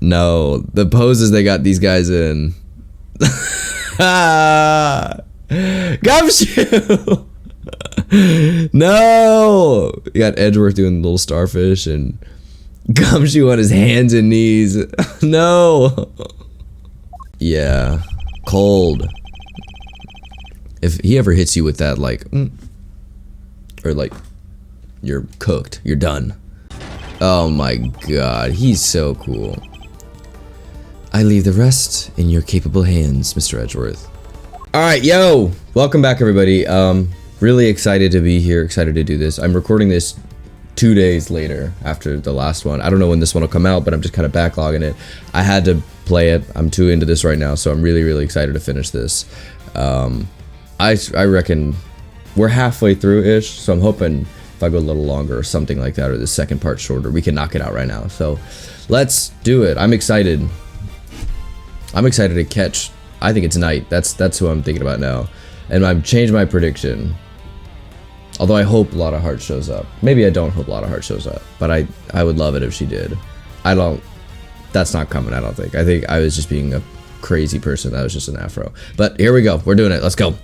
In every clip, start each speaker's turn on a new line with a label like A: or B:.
A: No, the poses they got these guys in. Gumshoe! No! You got Edgeworth doing little starfish and Gumshoe on his hands and knees. No! Yeah. Cold. If he ever hits you with that, like, or like, you're cooked, you're done. Oh my god, he's so cool. I leave the rest in your capable hands, Mr. Edgeworth. Alright, yo! Welcome back, everybody. Really excited to be here, excited to do this. I'm recording this 2 days later after the last one. I don't know when this one will come out, but I'm just kind of backlogging it. I had to play it. I'm too into this right now, so I'm really, really excited to finish this. I reckon we're halfway through-ish, so I'm hoping if I go a little longer or something like that, or the second part shorter, we can knock it out right now. So let's do it. I'm excited. I'm excited to catch. I think it's night. That's who I'm thinking about now. And I've changed my prediction. Although I hope Lotta Heart shows up. Maybe I don't hope Lotta Heart shows up, but I would love it if she did. That's not coming, I don't think. I think I was just being a crazy person. That was just an afro. But here we go. We're doing it. Let's go.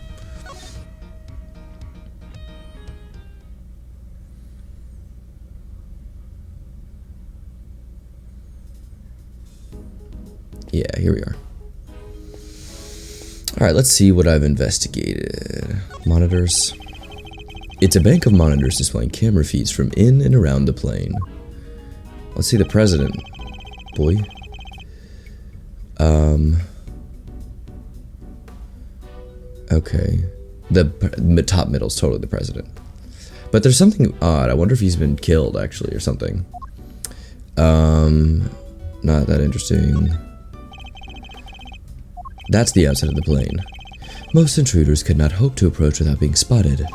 A: Yeah, here we are. Alright, let's see what I've investigated. Monitors. It's a bank of monitors displaying camera feeds from in and around the plane. Let's see the president. Boy. Okay. The top middle's totally the president. But there's something odd. I wonder if he's been killed, actually, or something. Not that interesting. That's the outside of the plane. Most intruders could not hope to approach without being spotted,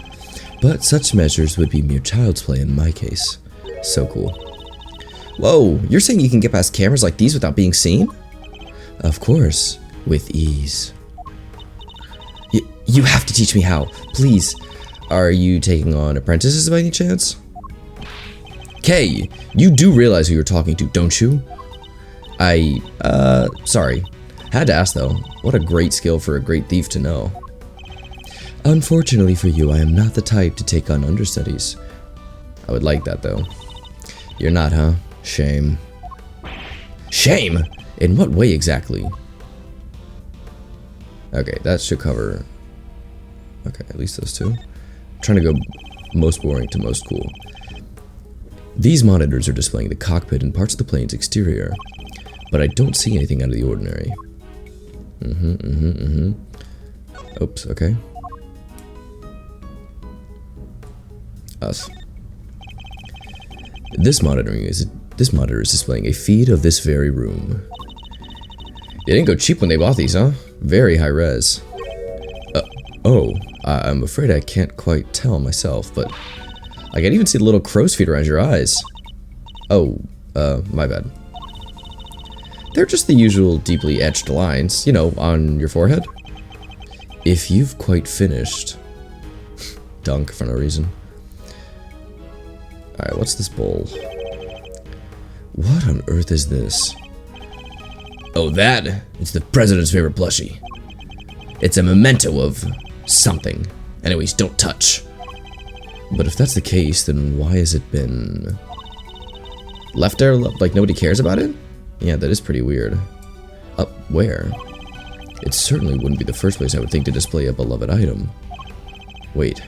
A: but such measures would be mere child's play in my case. So cool. Whoa, you're saying you can get past cameras like these without being seen? Of course, with ease. You have to teach me how, please. Are you taking on apprentices by any chance? Kay, you do realize who you're talking to, don't you? Sorry. Had to ask though, what a great skill for a great thief to know. Unfortunately for you, I am not the type to take on understudies. I would like that though. You're not, huh? Shame. Shame? In what way exactly? Okay, that should cover... Okay, at least those two. I'm trying to go most boring to most cool. These monitors are displaying the cockpit and parts of the plane's exterior, but I don't see anything out of the ordinary. Oops, okay. Us. This monitor is displaying a feed of this very room. They didn't go cheap when they bought these, huh? Very high res. I'm afraid I can't quite tell myself, but I can even see the little crow's feet around your eyes. Oh, my bad. They're just the usual deeply etched lines, you know, on your forehead. If you've quite finished. Dunk for no reason. Alright, what's this bowl? What on earth is this? Oh, that? It's the president's favorite plushie. It's a memento of something. Anyways, don't touch. But if that's the case, then why has it been left there like nobody cares about it? Yeah, that is pretty weird. Up where? It certainly wouldn't be the first place I would think to display a beloved item. Wait,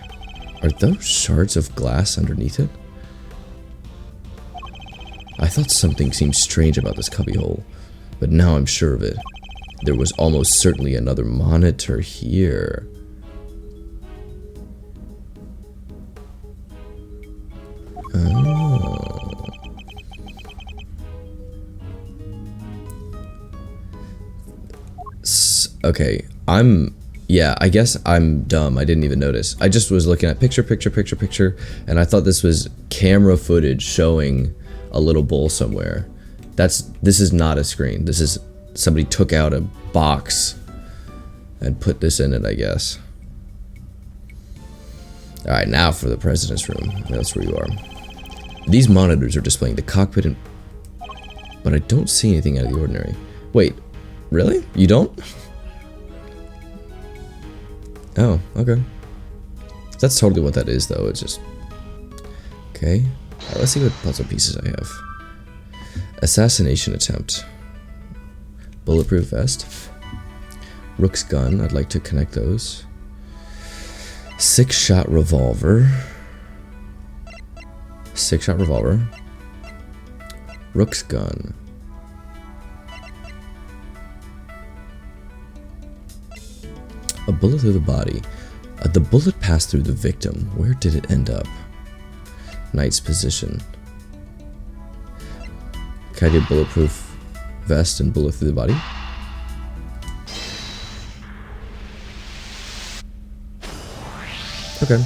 A: are those shards of glass underneath it? I thought something seemed strange about this cubbyhole, but now I'm sure of it. There was almost certainly another monitor here. Oh. Okay, yeah, I guess I'm dumb. I didn't even notice. I just was looking at picture, and I thought this was camera footage showing a little bowl somewhere. This is not a screen. This is, somebody took out a box and put this in it, I guess. Alright, now for the president's room. That's where you are. These monitors are displaying the cockpit and... but I don't see anything out of the ordinary. Wait, really? You don't? Oh, okay. That's totally what that is, though. It's just... Okay. Alright, let's see what puzzle pieces I have. Assassination attempt. Bulletproof vest. Rook's gun. I'd like to connect those. 6-shot revolver. 6-shot revolver. Rook's gun. A bullet through the body. The bullet passed through the victim. Where did it end up? Knight's position. Can I do bulletproof vest and bullet through the body? Okay.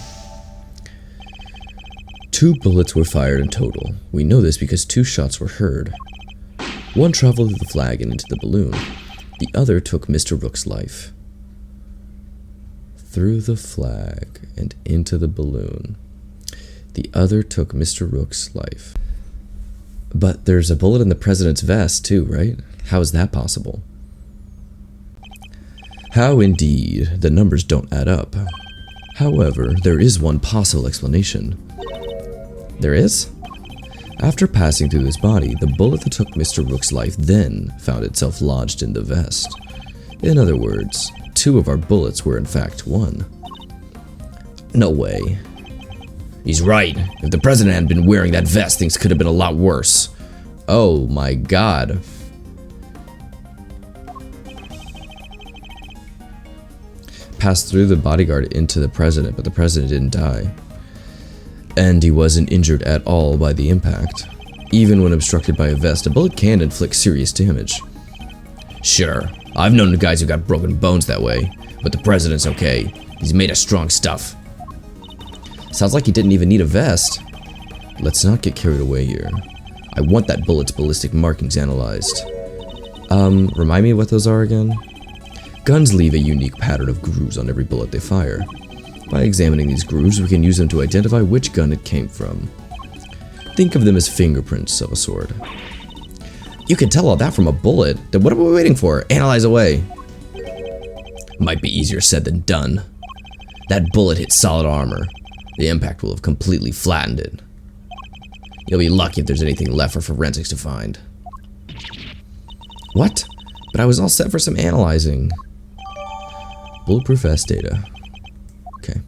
A: 2 bullets were fired in total. We know this because 2 shots were heard. One traveled through the flag and into the balloon. The other took Mr. Rook's life. Through the flag and into the balloon. The other took Mr. Rook's life. But there's a bullet in the president's vest too, right? How is that possible? How indeed, the numbers don't add up. However, there is one possible explanation. There is? After passing through his body, the bullet that took Mr. Rook's life then found itself lodged in the vest. In other words, 2 of our bullets were in fact 1. No way. He's right. If the president hadn't been wearing that vest, things could have been a lot worse. Oh my god. Passed through the bodyguard into the president, but the president didn't die. And he wasn't injured at all by the impact. Even when obstructed by a vest, a bullet can inflict serious damage. Sure, I've known the guys who got broken bones that way, but the president's okay. He's made of strong stuff. Sounds like he didn't even need a vest. Let's not get carried away here. I want that bullet's ballistic markings analyzed. Remind me what those are again? Guns leave a unique pattern of grooves on every bullet they fire. By examining these grooves, we can use them to identify which gun it came from. Think of them as fingerprints of a sword. You can tell all that from a bullet. Then what are we waiting for? Analyze away. Might be easier said than done. That bullet hit solid armor. The impact will have completely flattened it. You'll be lucky if there's anything left for forensics to find. What? But I was all set for some analyzing. Bulletproof vest data. Okay.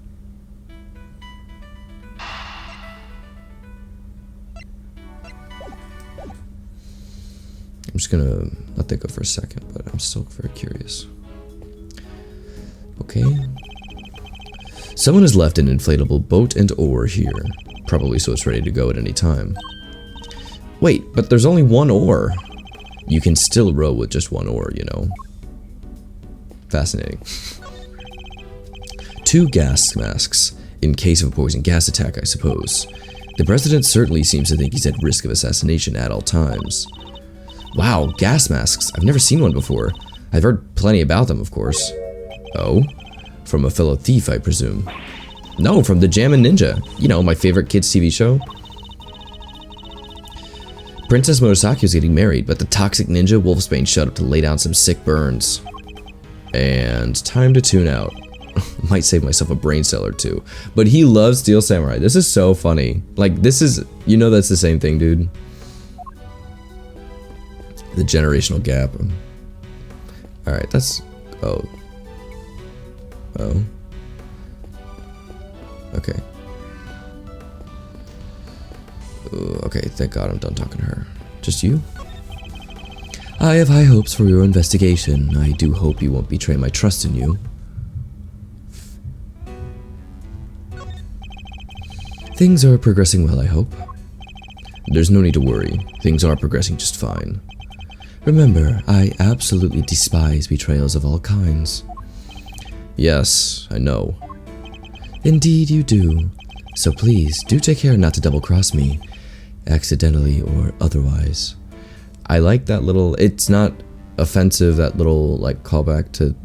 A: I'm just gonna let that go for a second, but I'm still very curious. Okay. Someone has left an inflatable boat and oar here. Probably so it's ready to go at any time. Wait, but there's only 1 oar. You can still row with just 1 oar, you know. Fascinating. 2 gas masks, in case of a poison gas attack, I suppose. The president certainly seems to think he's at risk of assassination at all times. Wow, gas masks. I've never seen one before. I've heard plenty about them, of course. Oh? From a fellow thief, I presume. No, from the Jammin' Ninja. You know, my favorite kids' TV show. Princess Murasaki was getting married, but the toxic ninja Wolfsbane showed up to lay down some sick burns. And time to tune out. Might save myself a brain cell or 2. But he loves Steel Samurai. This is so funny. Like, this is... You know that's the same thing, dude. The generational gap. Alright, that's... Oh. Oh. Okay. Okay, thank God I'm done talking to her. Just you? I have high hopes for your investigation. I do hope you won't betray my trust in you. Things are progressing well, I hope. There's no need to worry. Things are progressing just fine. Remember, I absolutely despise betrayals of all kinds. Yes, I know. Indeed you do. So please, do take care not to double-cross me, accidentally or otherwise. I like that little, it's not offensive, that little, like, callback to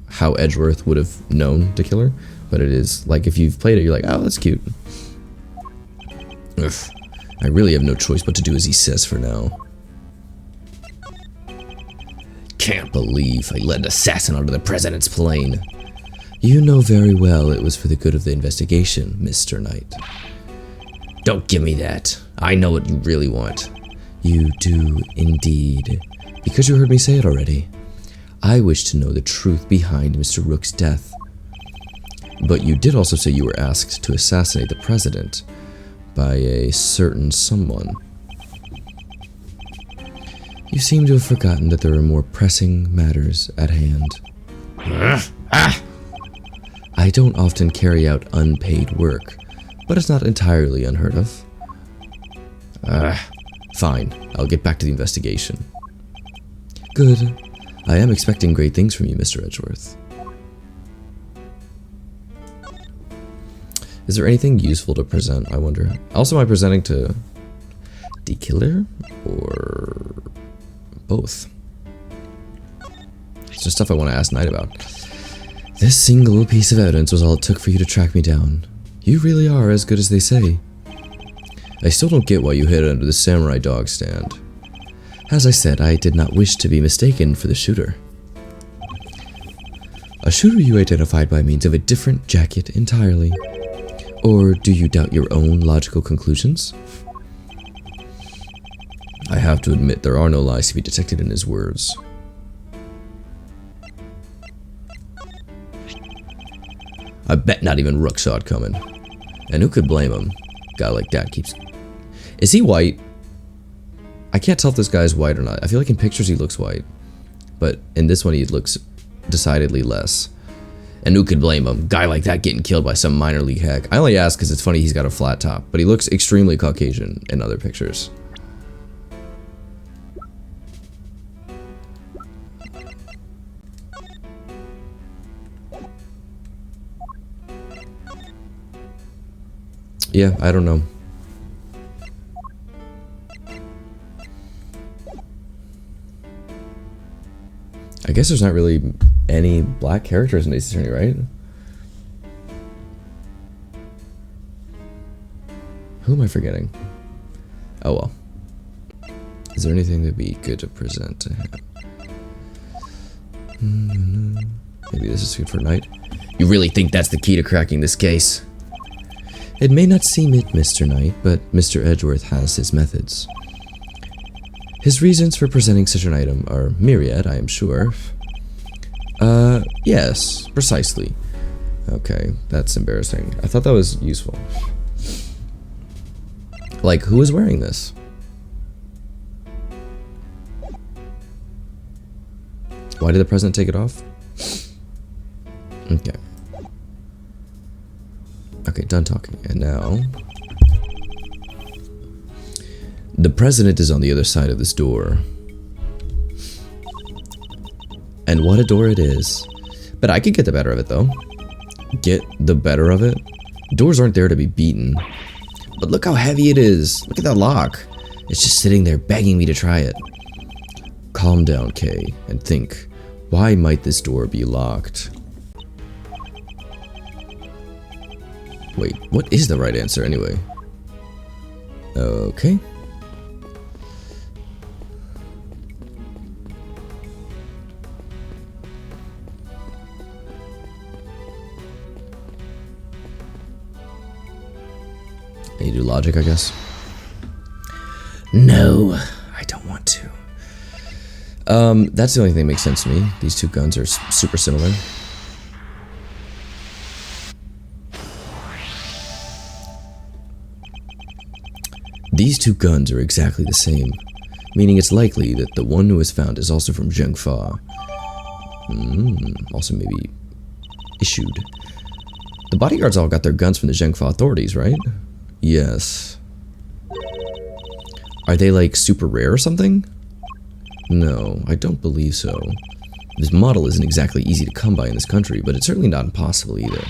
A: how Edgeworth would have known to kill her, but it is, like, if you've played it, you're like, oh, that's cute. Ugh. I really have no choice but to do as he says for now. can't believe I let an assassin onto the president's plane. You know very well it was for the good of the investigation, Mr. Knight. Don't give me that. I know what you really want. You do indeed. Because you heard me say it already. I wish to know the truth behind Mr. Rook's death. But you did also say you were asked to assassinate the president by a certain someone. You seem to have forgotten that there are more pressing matters at hand. I don't often carry out unpaid work, but it's not entirely unheard of. Fine, I'll get back to the investigation. Good. I am expecting great things from you, Mr. Edgeworth. Is there anything useful to present, I wonder? Also, am I presenting to D-Killer or both? It's just stuff I want to ask Knight about. This single piece of evidence was all it took for you to track me down. You really are as good as they say. I still don't get why you hid under the samurai dog stand. As I said, I did not wish to be mistaken for the shooter. A shooter you identified by means of a different jacket entirely. Or do you doubt your own logical conclusions? I have to admit there are no lies to be detected in his words. I bet not even Rook saw it coming. And who could blame him? Guy like that keeps... Is he white? I can't tell if this guy's white or not. I feel like in pictures he looks white. But in this one he looks decidedly less. And who could blame him? Guy like that getting killed by some minor league hack. I only ask because it's funny he's got a flat top. But he looks extremely Caucasian in other pictures. Yeah, I don't know. I guess there's not really any black characters in Ace Attorney, right? Who am I forgetting? Oh well. Is there anything that'd be good to present to him? Maybe this is good for Knight. You really think that's the key to cracking this case? It may not seem it, Mr. Knight, but Mr. Edgeworth has his methods. His reasons for presenting such an item are myriad, I am sure. Yes, precisely. Okay, that's embarrassing. I thought that was useful. Like, who is wearing this? Why did the president take it off? Okay. Okay, done talking. And now... The president is on the other side of this door. And what a door it is. But I could get the better of it, though. Get the better of it? Doors aren't there to be beaten. But look how heavy it is. Look at that lock. It's just sitting there begging me to try it. Calm down, Kay, and think. Why might this door be locked? Wait, what is the right answer anyway? Okay. You do logic, I guess. No, I don't want to. That's the only thing that makes sense to me. These two guns are super similar. These two guns are exactly the same, meaning it's likely that the one who was found is also from Zhengfa. Also maybe issued. The bodyguards all got their guns from the Zhengfa authorities, right? Yes. Are they like super rare or something? No, I don't believe so. This model isn't exactly easy to come by in this country, but it's certainly not impossible either.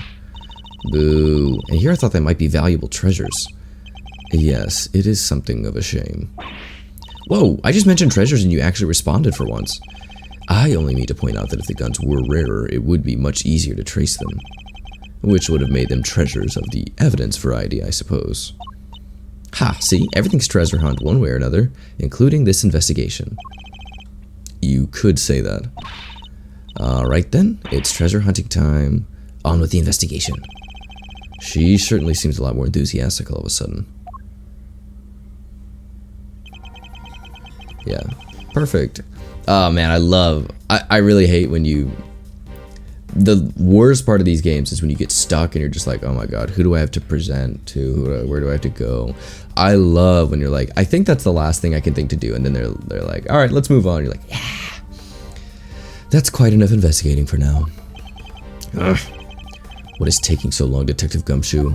A: Boo. And here I thought they might be valuable treasures. Yes, it is something of a shame. Whoa, I just mentioned treasures and you actually responded for once. I only need to point out that if the guns were rarer, it would be much easier to trace them. Which would have made them treasures of the evidence variety, I suppose. Ha, see, everything's treasure hunt one way or another, including this investigation. You could say that. Alright then, it's treasure hunting time. On with the investigation. She certainly seems a lot more enthusiastic all of a sudden. Yeah, perfect. Oh man, I really hate when you... The worst part of these games is when you get stuck and you're just like, oh my god, who do I have to present to? Where do I have to go? I love when you're like, I think that's the last thing I can think to do, and then they're like, all right, let's move on. You're like, yeah, that's quite enough investigating for now. Ugh. What is taking so long, Detective Gumshoe?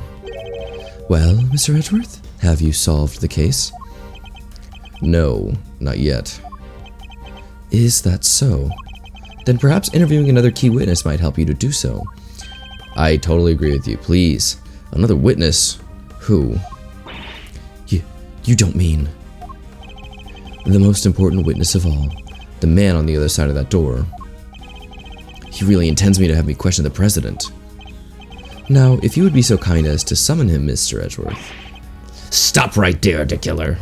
A: Well, Mr. Edgeworth, have you solved the case? No, not yet. Is that so? Then perhaps interviewing another key witness might help you to do so. I totally agree with you. Please, another witness? Who? You don't mean... The most important witness of all. The man on the other side of that door. He really intends me to have me question the president. Now, if you would be so kind as to summon him, Mr. Edgeworth. Stop right there, the killer.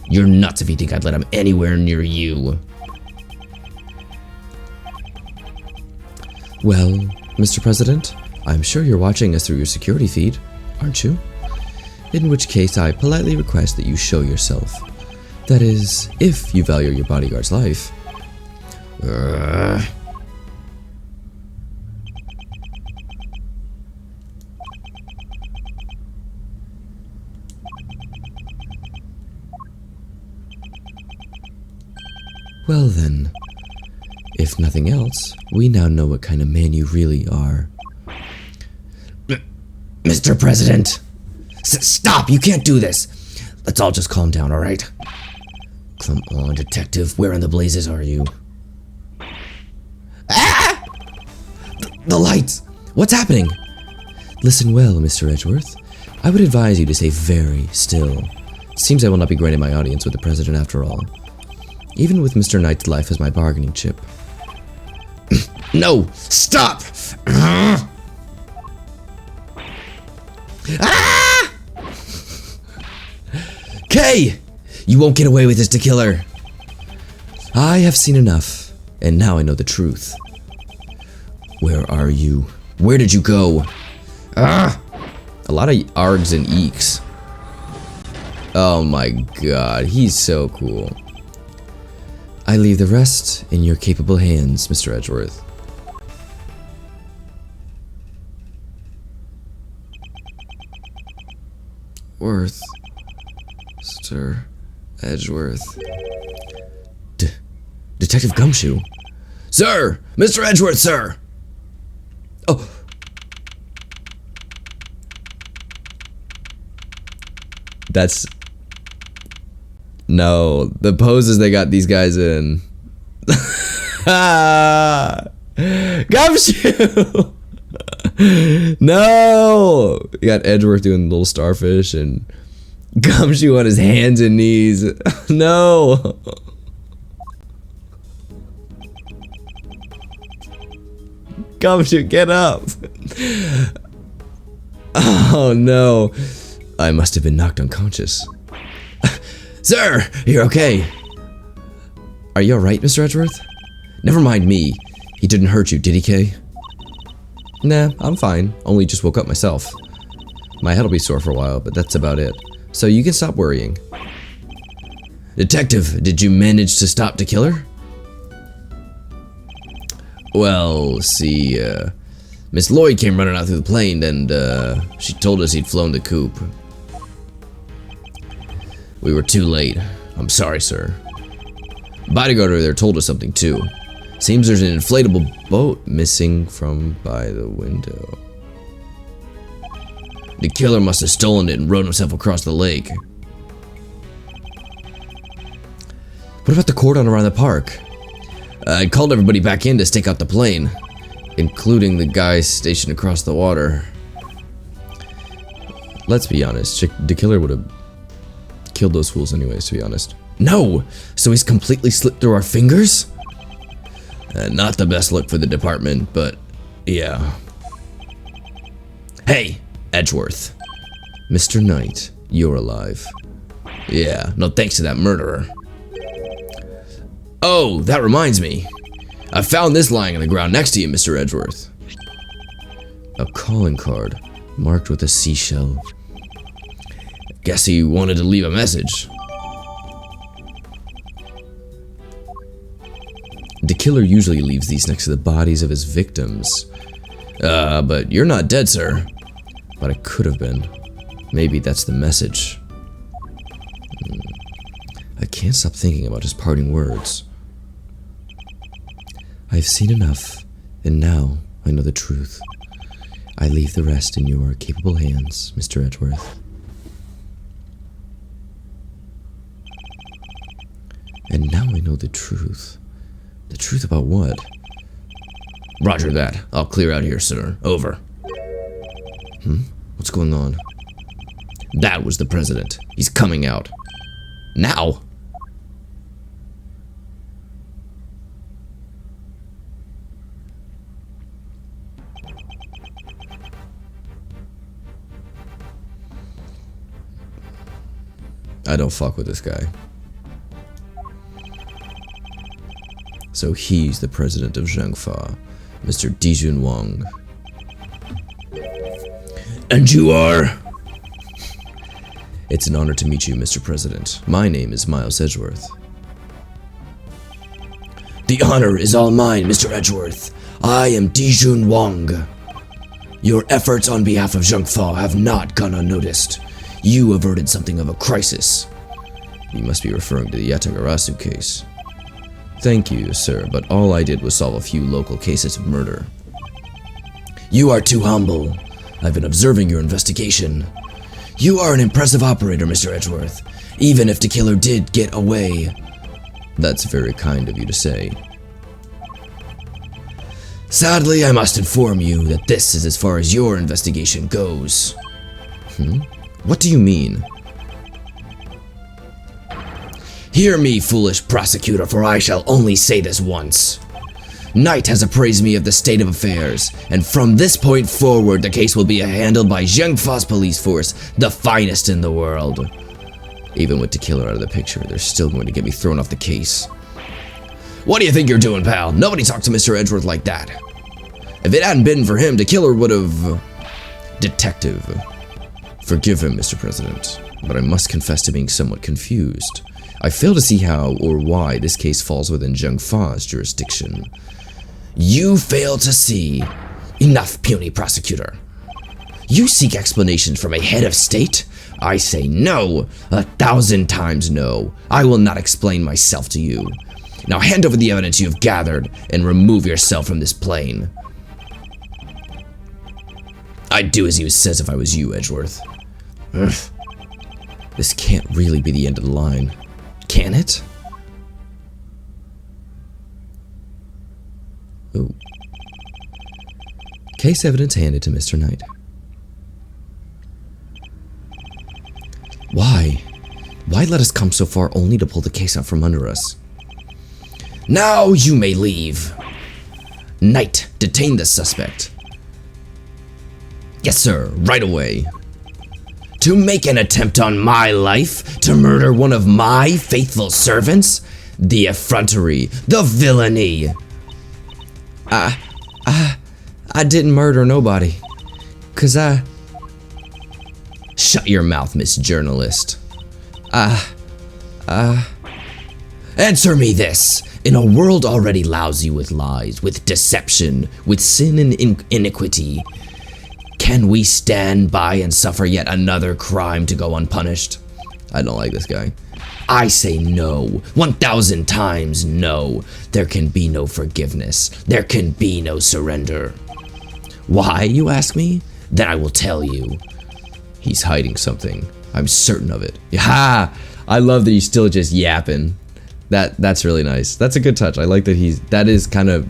A: You're nuts if you think I'd let him anywhere near you. Well, Mr. President, I'm sure you're watching us through your security feed, aren't you? In which case, I politely request that you show yourself. That is, if you value your bodyguard's life. Well then, if nothing else, we now know what kind of man you really are. Mr. President! Stop! You can't do this! Let's all just calm down, alright? Come on, Detective. Where in the blazes are you? Ah! The lights! What's happening? Listen well, Mr. Edgeworth. I would advise you to stay very still. Seems I will not be granted my audience with the President after all. Even with Mr. Knight's life as my bargaining chip. No! Stop! Ah! Kay! You won't get away with this, to killer. I have seen enough, and now I know the truth. Where are you? Where did you go? Ah! A lot of args and eeks. Oh my god, he's so cool. I leave the rest in your capable hands, Mr. Edgeworth. Mr. Edgeworth. Detective Gumshoe? Sir! Mr. Edgeworth, sir! Oh! That's... No, the poses they got these guys in. Gumshoe! No! You got Edgeworth doing little starfish and Gumshoe on his hands and knees. No! Gumshoe, get up! Oh no. I must have been knocked unconscious. Sir, you're okay. Are you alright, Mr. Edgeworth? Never mind me. He didn't hurt you, did he, Kay? Nah, I'm fine. Only just woke up myself. My head'll be sore for a while, but that's about it. So you can stop worrying. Detective, did you manage to stop the killer? Well, see, Miss Lloyd came running out through the plane and, she told us he'd flown the coop. We were too late. I'm sorry, sir. Bodyguard over there told us something, too. Seems there's an inflatable boat missing from by the window. The killer must have stolen it and rowed himself across the lake. What about the cordon around the park? I called everybody back in to stake out the plane, including the guys stationed across the water. Let's be honest, the killer would have killed those fools anyways, to be honest. No! So he's completely slipped through our fingers? Not the best look for the department, but yeah. Hey, Edgeworth. Mr. Knight, you're alive. Yeah, no thanks to that murderer. Oh, that reminds me. I found this lying on the ground next to you, Mr. Edgeworth. A calling card, marked with a seashell. Guess he wanted to leave a message. The killer usually leaves these next to the bodies of his victims. But you're not dead, sir. But I could have been. Maybe that's the message. I can't stop thinking about his parting words. I've seen enough, and now I know the truth. I leave the rest in your capable hands, Mr. Edgeworth. And now I know the truth. The truth about what? Roger that. I'll clear out here, sir. Over. What's going on? That was the president. He's coming out. Now? I don't fuck with this guy. So he's the president of Zhengfa, Mr. Dijun Wang. And you are? It's an honor to meet you, Mr. President. My name is Miles Edgeworth. The honor is all mine, Mr. Edgeworth. I am Dijun Wang. Your efforts on behalf of Zhengfa have not gone unnoticed. You averted something of a crisis. You must be referring to the Yatagarasu case. Thank you, sir, but all I did was solve a few local cases of murder. You are too humble. I've been observing your investigation. You are an impressive operator, Mr. Edgeworth, even if the killer did get away. That's very kind of you to say. Sadly, I must inform you that this is as far as your investigation goes. What do you mean? Hear me, foolish prosecutor, for I shall only say this once. Knight has appraised me of the state of affairs, and from this point forward, the case will be handled by Zhengfa's police force, the finest in the world. Even with the killer out of the picture, they're still going to get me thrown off the case. What do you think you're doing, pal? Nobody talked to Mr. Edgeworth like that. If it hadn't been for him, the killer would have... Detective. Forgive him, Mr. President, but I must confess to being somewhat confused. I fail to see how or why this case falls within Zhengfa's jurisdiction. You fail to see? Enough, puny prosecutor. You seek explanations from a head of state? I say no, 1,000 times no. I will not explain myself to you. Now hand over the evidence you have gathered and remove yourself from this plane. I'd do as he says if I was you, Edgeworth. Ugh. This can't really be the end of the line. Can it? Ooh. Case evidence handed to Mr. Knight. Why? Why let us come so far only to pull the case out from under us? Now you may leave. Knight, detain this suspect. Yes, sir, right away. To make an attempt on my life, to murder one of my faithful servants? The effrontery, the villainy. I didn't murder nobody. 'Cause I... Shut your mouth, Miss Journalist. Answer me this. In a world already lousy with lies, with deception, with sin and iniquity, can we stand by and suffer yet another crime to go unpunished? I don't like this guy. I say no, 1,000 times no. There can be no forgiveness. There can be no surrender. Why, you ask me? Then I will tell you. He's hiding something. I'm certain of it. Ha! I love that he's still just yapping. That's really nice. That's a good touch. I like that that is kind of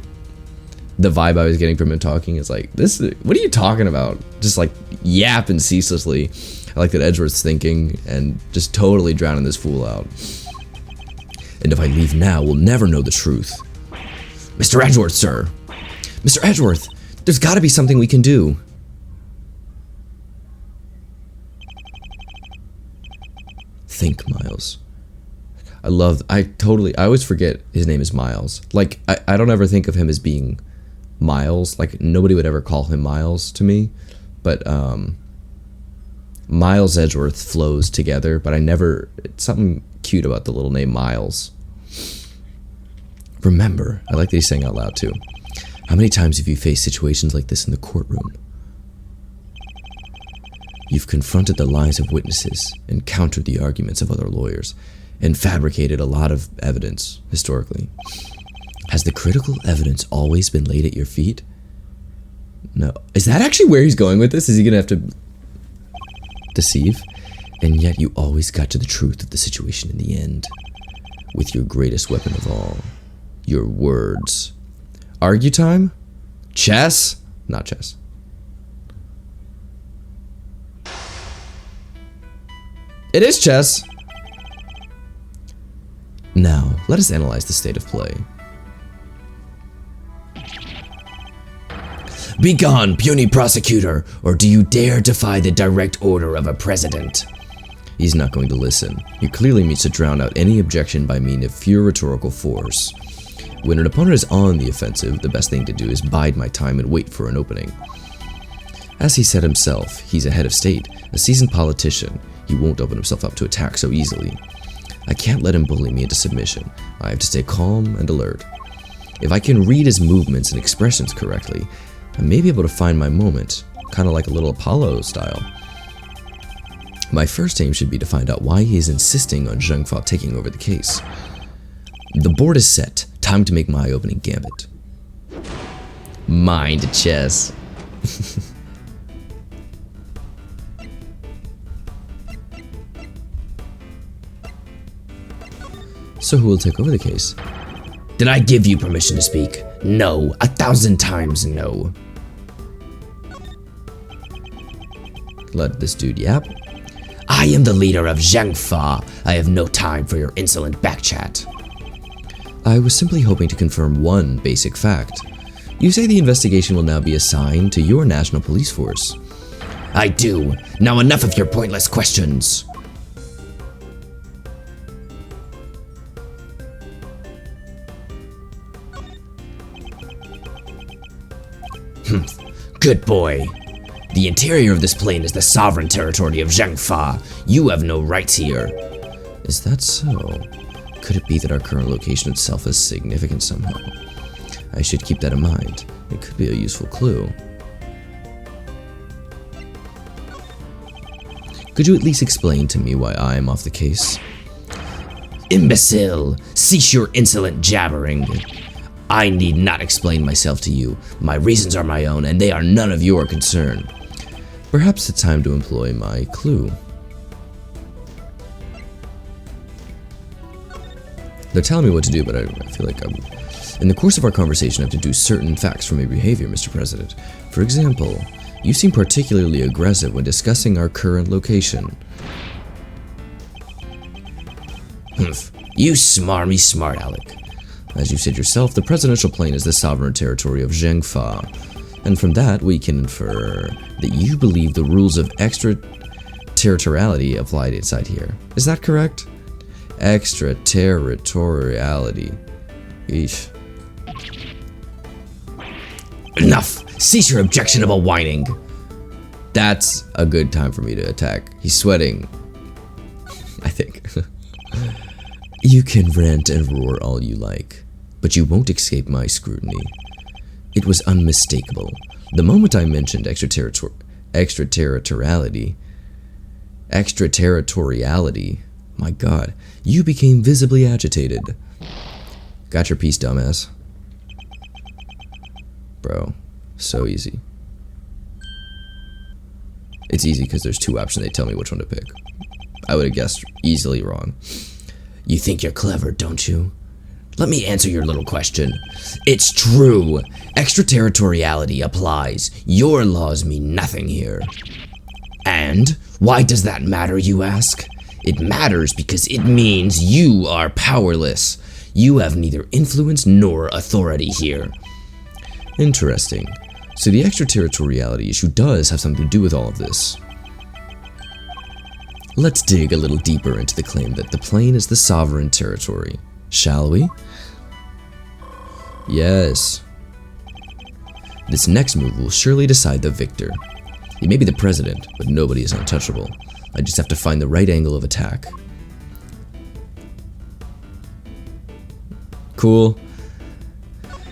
A: the vibe I was getting from him talking. Is like, what are you talking about? Just like yapping ceaselessly. I like that Edgeworth's thinking and just totally drowning this fool out. And if I leave now, we'll never know the truth. Mr. Edgeworth, sir. Mr. Edgeworth, there's gotta be something we can do. Think, Miles. I always forget his name is Miles. Like, I don't ever think of him as being Miles. Like, nobody would ever call him Miles to me. But, Miles Edgeworth flows together, but it's something cute about the little name Miles. Remember, I like that he's saying out loud too. How many times have you faced situations like this in the courtroom? You've confronted the lies of witnesses and countered the arguments of other lawyers and fabricated a lot of evidence historically. Has the critical evidence always been laid at your feet? No. Is that actually where he's going with this? Is he going to have to deceive? And yet you always got to the truth of the situation in the end. With your greatest weapon of all. Your words. Argue time? Chess? Not chess. It is chess. Now, let us analyze the state of play. Begone, puny prosecutor, or do you dare defy the direct order of a president? He's not going to listen. He clearly means to drown out any objection by means of pure rhetorical force. When an opponent is on the offensive, the best thing to do is bide my time and wait for an opening. As he said himself, he's a head of state, a seasoned politician. He won't open himself up to attack so easily. I can't let him bully me into submission. I have to stay calm and alert. If I can read his movements and expressions correctly, I may be able to find my moment, kind of like a little Apollo style. My first aim should be to find out why he is insisting on Zheng Fa taking over the case. The board is set. Time to make my opening gambit. Mind chess. So who will take over the case? Did I give you permission to speak? No, 1,000 times no. Let this dude yap. I am the leader of Zheng Fa. I have no time for your insolent backchat. I was simply hoping to confirm one basic fact. You say the investigation will now be assigned to your national police force. I do. Now enough of your pointless questions. Good boy. The interior of this plane is the sovereign territory of Zheng Fa. You have no rights here. Is that so? Could it be that our current location itself is significant somehow? I should keep that in mind. It could be a useful clue. Could you at least explain to me why I am off the case? Imbecile! Cease your insolent jabbering. I need not explain myself to you. My reasons are my own, and they are none of your concern. Perhaps it's time to employ my clue. They're telling me what to do, but I feel like in the course of our conversation, I have to deduce certain facts from your behavior, Mr. President. For example, you seem particularly aggressive when discussing our current location. Humph. You smarmy smart aleck. As you said yourself, the presidential plane is the sovereign territory of Zheng Fa. And from that, we can infer that you believe the rules of extraterritoriality applied inside here. Is that correct? Extraterritoriality. Eesh. Enough! Cease your objectionable whining! That's a good time for me to attack. He's sweating. I think. You can rant and roar all you like, but you won't escape my scrutiny. It was unmistakable. The moment I mentioned extraterritoriality, my god, you became visibly agitated. Got your piece, dumbass. Bro, so easy. It's easy because there's two options. They tell me which one to pick. I would have guessed easily wrong. You think you're clever, don't you? Let me answer your little question. It's true. Extraterritoriality applies. Your laws mean nothing here. And why does that matter, you ask? It matters because it means you are powerless. You have neither influence nor authority here. Interesting. So the extraterritoriality issue does have something to do with all of this. Let's dig a little deeper into the claim that the plane is the sovereign territory, shall we? Yes. This next move will surely decide the victor. He may be the president, but nobody is untouchable. I just have to find the right angle of attack. Cool.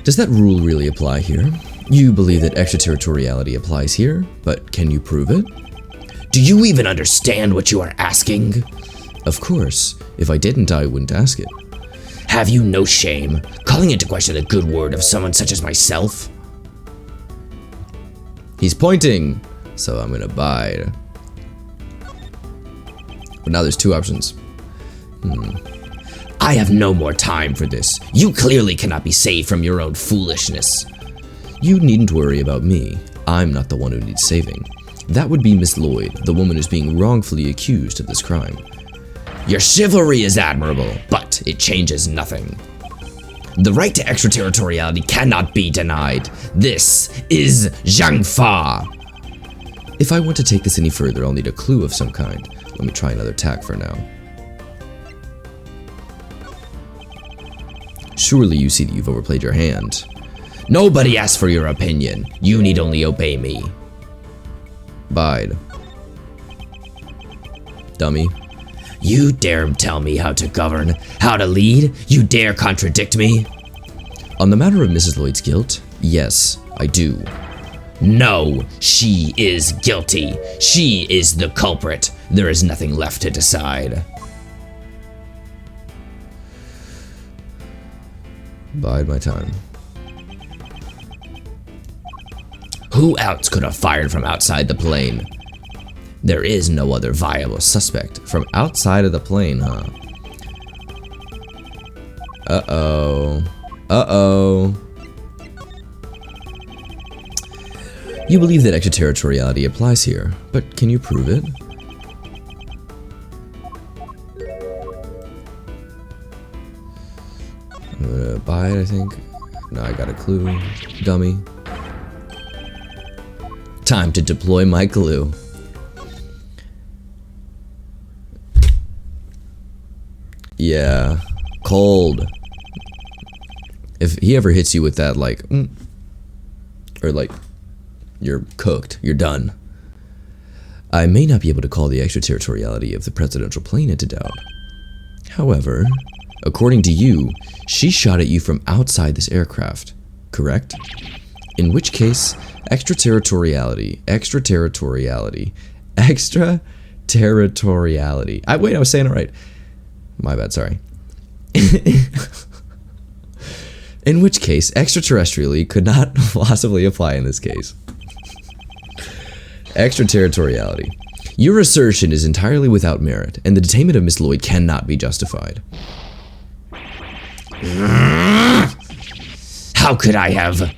A: Does that rule really apply here? You believe that extraterritoriality applies here, but can you prove it?
B: Do you even understand what you are asking?
A: Of course. If I didn't, I wouldn't ask it.
B: Have you no shame, calling into question the good word of someone such as myself?
A: He's pointing, so I'm gonna bide. But now there's two options.
B: I have no more time for this. You clearly cannot be saved from your own foolishness.
A: You needn't worry about me. I'm not the one who needs saving. That would be Miss Lloyd, the woman who's being wrongfully accused of this crime.
B: Your chivalry is admirable, but it changes nothing. The right to extraterritoriality cannot be denied. This is Zhang Fa.
A: If I want to take this any further, I'll need a clue of some kind. Let me try another tack for now. Surely you see that you've overplayed your hand.
B: Nobody asked for your opinion. You need only obey me.
A: Bide. Dummy.
B: You dare tell me how to govern, how to lead? You dare contradict me?
A: On the matter of Mrs. Lloyd's guilt, yes, I do.
B: No, she is guilty. She is the culprit. There is nothing left to decide.
A: Bide my time.
B: Who else could have fired from outside the plane? There is no other viable suspect.
A: From outside of the plane, huh? Uh-oh. Uh-oh. You believe that extraterritoriality applies here, but can you prove it? I'm gonna buy it, I think. No, I got a clue. Dummy. Time to deploy my clue. Yeah. Cold. If he ever hits you with that, like, or like, you're cooked, you're done. I may not be able to call the extraterritoriality of the presidential plane into doubt. However, according to you, she shot at you from outside this aircraft, correct? In which case, extraterritoriality. Wait, I was saying it right. My bad, sorry. In which case, extraterrestrially could not possibly apply in this case. Extraterritoriality. Your assertion is entirely without merit, and the detainment of Miss Lloyd cannot be justified.
B: How could I have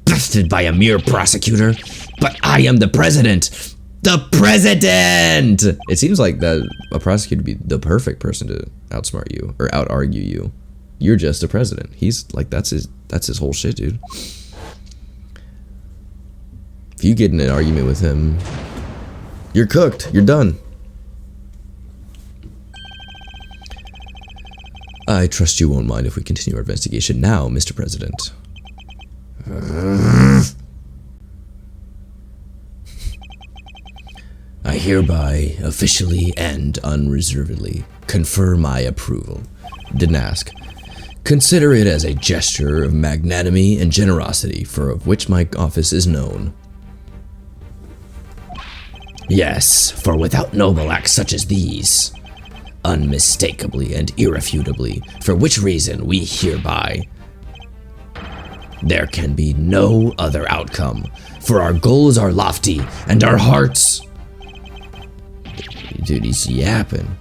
B: busted by a mere prosecutor? But I am the president! The president!
A: It seems like that a prosecutor would be the perfect person to outsmart you, or out-argue you. You're just a president. He's like, that's his whole shit, dude. If you get in an argument with him, you're cooked. You're done. I trust you won't mind if we continue our investigation now, Mr. President. I hereby, officially and unreservedly, confer my approval. Didn't ask. Consider it as a gesture of magnanimity and generosity for of which my office is known.
B: Yes, for without noble acts such as these, unmistakably and irrefutably, for which reason we hereby, there can be no other outcome, for our goals are lofty and our hearts...
A: Dude, he's yapping.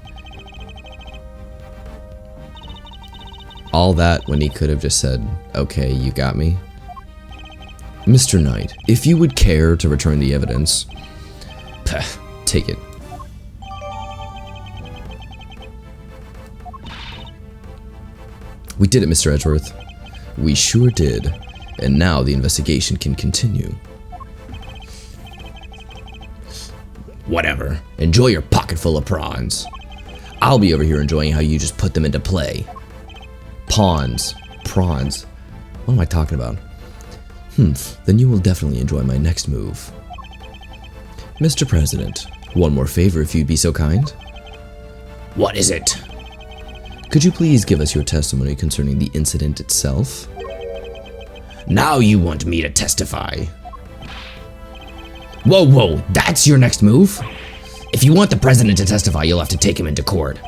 A: All that when he could have just said, okay, you got me. Mr. Knight, if you would care to return the evidence, take it. We did it, Mr. Edgeworth. We sure did. And now the investigation can continue.
B: Whatever. Enjoy your pocket full of prawns. I'll be over here enjoying how you just put them into play.
A: Pawns. Prawns. What am I talking about? Then you will definitely enjoy my next move. Mr. President, one more favor if you'd be so kind.
B: What is it?
A: Could you please give us your testimony concerning the incident itself?
B: Now you want me to testify. Whoa, that's your next move? If you want the president to testify, you'll have to take him into court.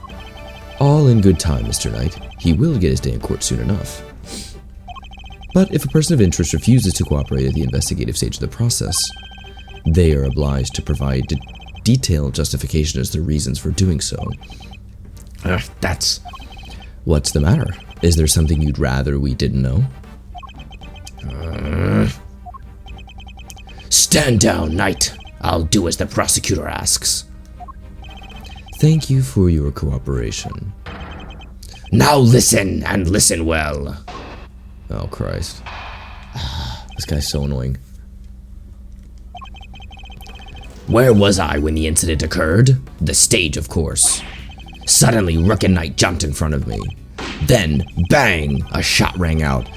A: All in good time, Mr. Knight. He will get his day in court soon enough. But if a person of interest refuses to cooperate at the investigative stage of the process, they are obliged to provide detailed justification as to their reasons for doing so.
B: That's...
A: What's the matter? Is there something you'd rather we didn't know?
B: Stand down, Knight. I'll do as the prosecutor asks.
A: Thank you for your cooperation.
B: Now listen, and listen well.
A: Oh, Christ. This guy's so annoying.
B: Where was I when the incident occurred? The stage, of course. Suddenly, Rook and Knight jumped in front of me. Then, bang! A shot rang out,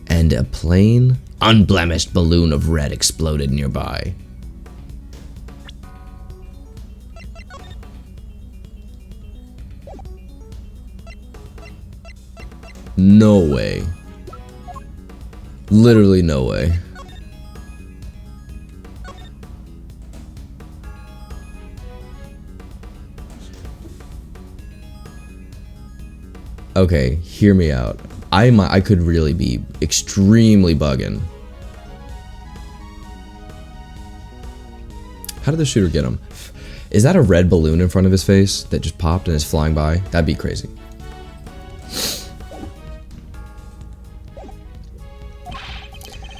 A: And a plain,
B: unblemished balloon of red exploded nearby.
A: no way. Literally no way. Okay, hear me out. I could really be extremely bugging. How did the shooter get him? Is that a red balloon in front of his face that just popped and is flying by? That'd be crazy.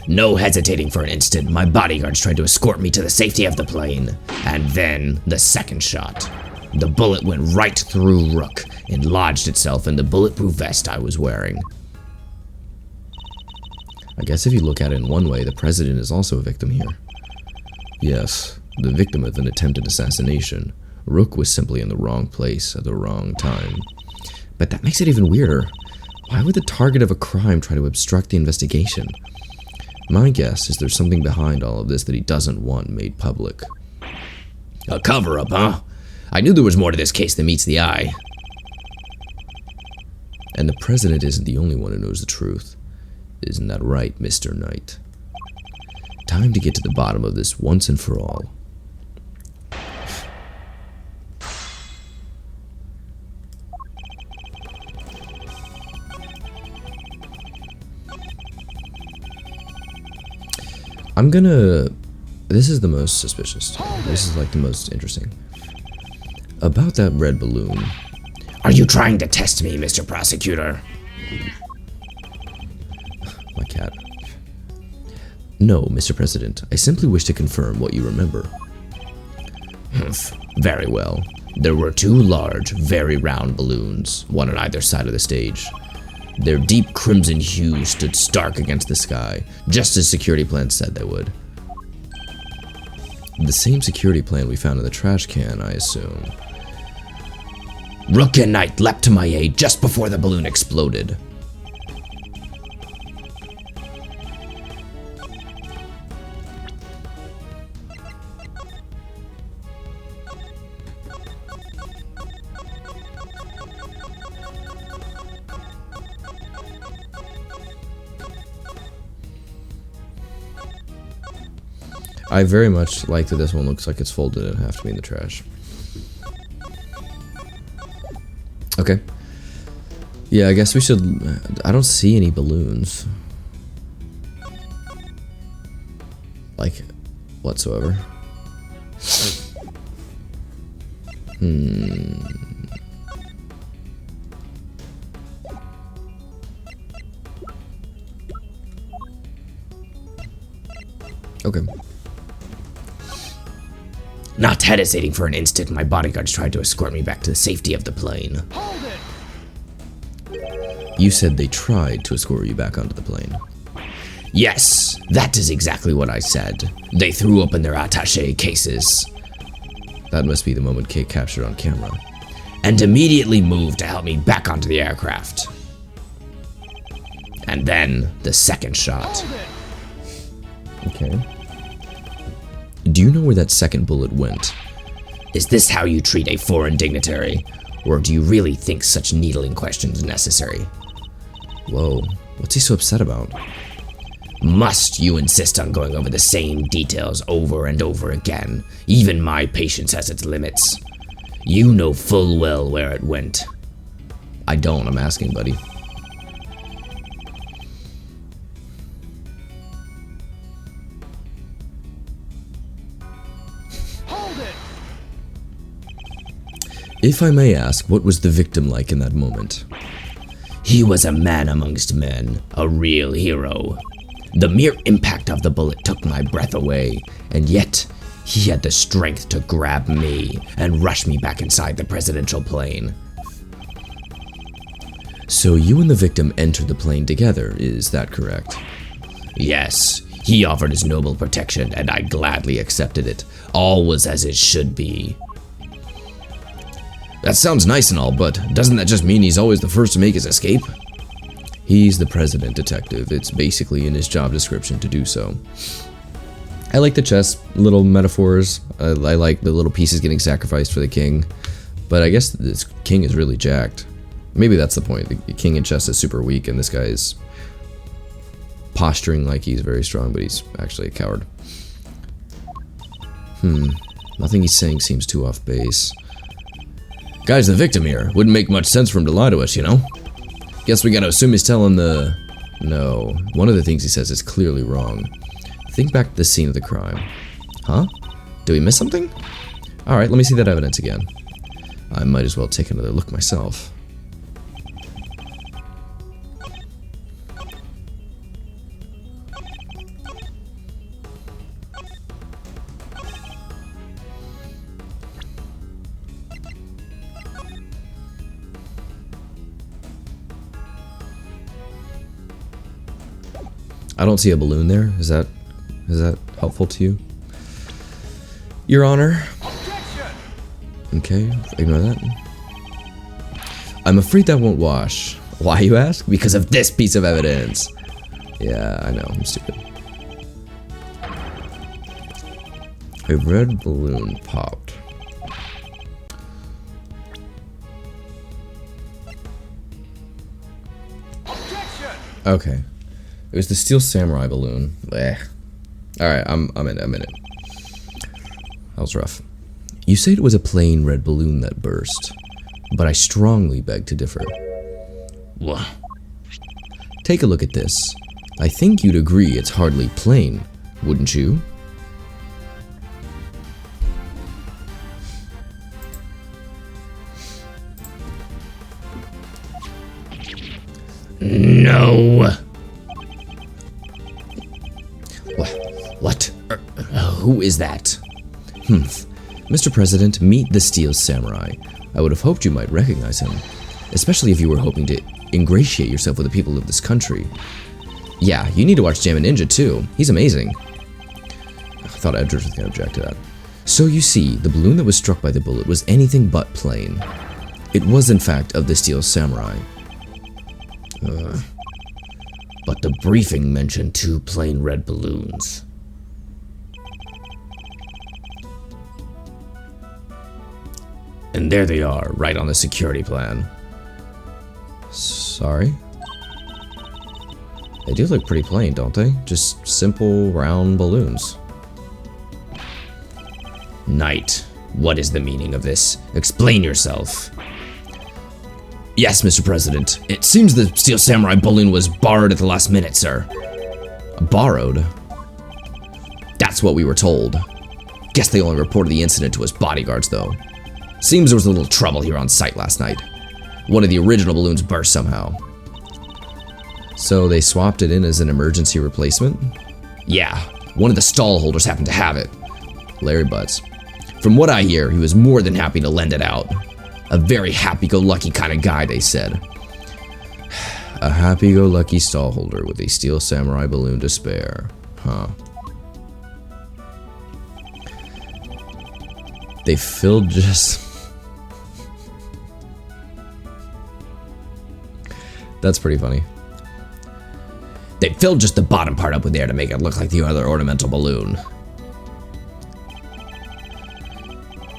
B: No hesitating for an instant, my bodyguards tried to escort me to the safety of the plane. And then, the second shot. The bullet went right through Rook and lodged itself in the bulletproof vest I was wearing.
A: I guess if you look at it in one way, the president is also a victim here. Yes, the victim of an attempted assassination. Rook was simply in the wrong place at the wrong time. But that makes it even weirder. Why would the target of a crime try to obstruct the investigation? My guess is there's something behind all of this that he doesn't want made public.
B: A cover-up, huh? I knew there was more to this case than meets the eye.
A: And the president isn't the only one who knows the truth. Isn't that right, Mr. Knight? Time to get to the bottom of this once and for all. This is the most suspicious. This is like the most interesting. About that red balloon.
B: Are you trying to test me, Mr. Prosecutor?
A: My cat. No, Mr. President. I simply wish to confirm what you remember.
B: Very well. There were two large, very round balloons, one on either side of the stage. Their deep crimson hue stood stark against the sky, just as security plans said they would. The same security plan we found in the trash can, I assume. Rook and Knight leapt to my aid just before the balloon exploded.
A: I very much like that this one looks like it's folded in half to be in the trash. Okay. Yeah, I guess we should... I don't see any balloons. Like, whatsoever. Okay.
B: Not hesitating for an instant, my bodyguards tried to escort me back to the safety of the plane.
A: You said they tried to escort you back onto the plane.
B: Yes, that is exactly what I said. They threw open their attaché cases.
A: That must be the moment Kate captured on camera.
B: And immediately moved to help me back onto the aircraft. And then the second shot.
A: Okay. Do you know where that second bullet went?
B: Is this how you treat a foreign dignitary? Or do you really think such needling questions necessary?
A: Whoa, what's he so upset about?
B: Must you insist on going over the same details over and over again? Even my patience has its limits. You know full well where it went.
A: I don't, I'm asking, buddy.
C: Hold it!
A: If I may ask, what was the victim like in that moment?
B: He was a man amongst men, a real hero. The mere impact of the bullet took my breath away, and yet he had the strength to grab me and rush me back inside the presidential plane.
A: So you and the victim entered the plane together, is that correct?
B: Yes, he offered his noble protection, and I gladly accepted it. All was as it should be.
A: That sounds nice and all, but doesn't that just mean he's always the first to make his escape? He's the president, detective. It's basically in his job description to do so. I like the chess little metaphors. I like the little pieces getting sacrificed for the king. But I guess this king is really jacked. Maybe that's the point. The king in chess is super weak, and this guy is posturing like he's very strong, but he's actually a coward. Nothing he's saying seems too off base. Guy's the victim here. Wouldn't make much sense for him to lie to us, you know? Guess we gotta assume he's telling the... No. One of the things he says is clearly wrong. Think back to the scene of the crime. Huh? Did we miss something? Alright, let me see that evidence again. I might as well take another look myself. I don't see a balloon there. Is that helpful to you? Your Honor. Okay, ignore that. I'm afraid that won't wash. Why, you ask? Because of this piece of evidence. Yeah, I know, I'm stupid. A red balloon popped. Okay. It was the Steel Samurai balloon. Blech. Alright, I'm in it. That was rough. You say it was a plain red balloon that burst, but I strongly beg to differ.
B: What?
A: Take a look at this. I think you'd agree it's hardly plain, wouldn't you?
B: No. What? Who is that?
A: Mr. President, meet the Steel Samurai. I would have hoped you might recognize him, especially if you were hoping to ingratiate yourself with the people of this country. Yeah, you need to watch Jammin' Ninja too. He's amazing. I thought Edward was going to object to that. So you see, the balloon that was struck by the bullet was anything but plain. It was in fact of the Steel Samurai.
B: But the briefing mentioned 2 plain red balloons. And there they are, right on the security plan.
A: Sorry? They do look pretty plain, don't they? Just simple, round balloons.
B: Knight, what is the meaning of this? Explain yourself.
A: Yes, Mr. President.
B: It seems the Steel Samurai balloon was borrowed at the last minute, sir.
A: Borrowed? That's what we were told. Guess they only reported the incident to his bodyguards, though. Seems there was a little trouble here on site last night. One of the original balloons burst somehow. So they swapped it in as an emergency replacement?
B: Yeah, one of the stall holders happened to have it.
A: Larry Butts.
B: From what I hear, he was more than happy to lend it out. A very happy-go-lucky kind of guy, they said.
A: A happy-go-lucky stallholder with a Steel Samurai balloon to spare. Huh. They filled just... That's pretty funny.
B: They filled just the bottom part up with air to make it look like the other ornamental balloon.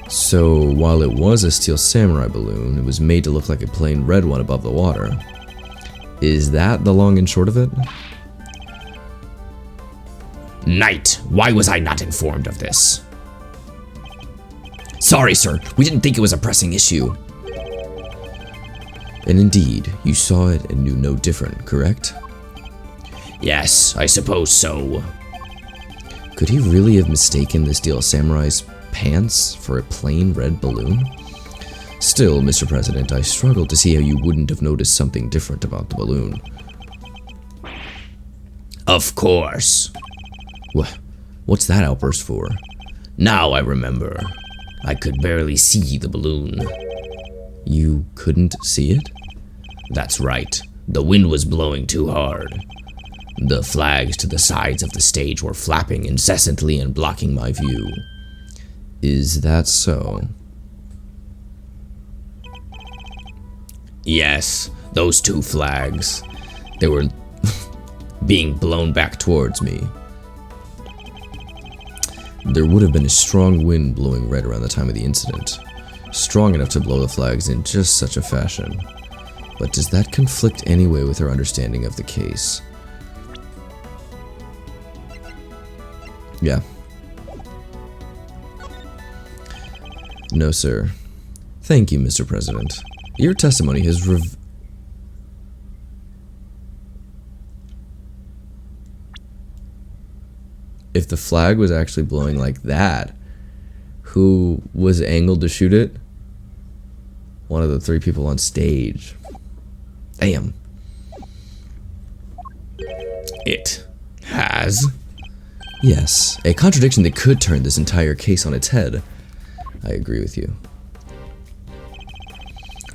A: So, while it was a steel samurai balloon, it was made to look like a plain red one above the water. Is that the long and short of it?
B: Knight, why was I not informed of this? Sorry, sir. We didn't think it was a pressing issue.
A: And indeed, you saw it and knew no different, correct?
B: Yes, I suppose so.
A: Could he really have mistaken the steel samurai's pants for a plain red balloon? Still, Mr. President, I struggle to see how you wouldn't have noticed something different about the balloon.
B: Of course.
A: What's that outburst for?
B: Now I remember. I could barely see the balloon.
A: You couldn't see it?
B: That's right. The wind was blowing too hard. The flags to the sides of the stage were flapping incessantly and blocking my view.
A: Is that so?
B: Yes, those two flags. They were being blown back towards me.
A: There would have been a strong wind blowing right around the time of the incident. Strong enough to blow the flags in just such a fashion. But does that conflict anyway with our understanding of the case? Yeah. No, sir. Thank you, Mr. President. Your testimony has If the flag was actually blowing like that, who was angled to shoot it? One of the three people on stage. Damn.
B: It has?
A: Yes, a contradiction that could turn this entire case on its head. I agree with you.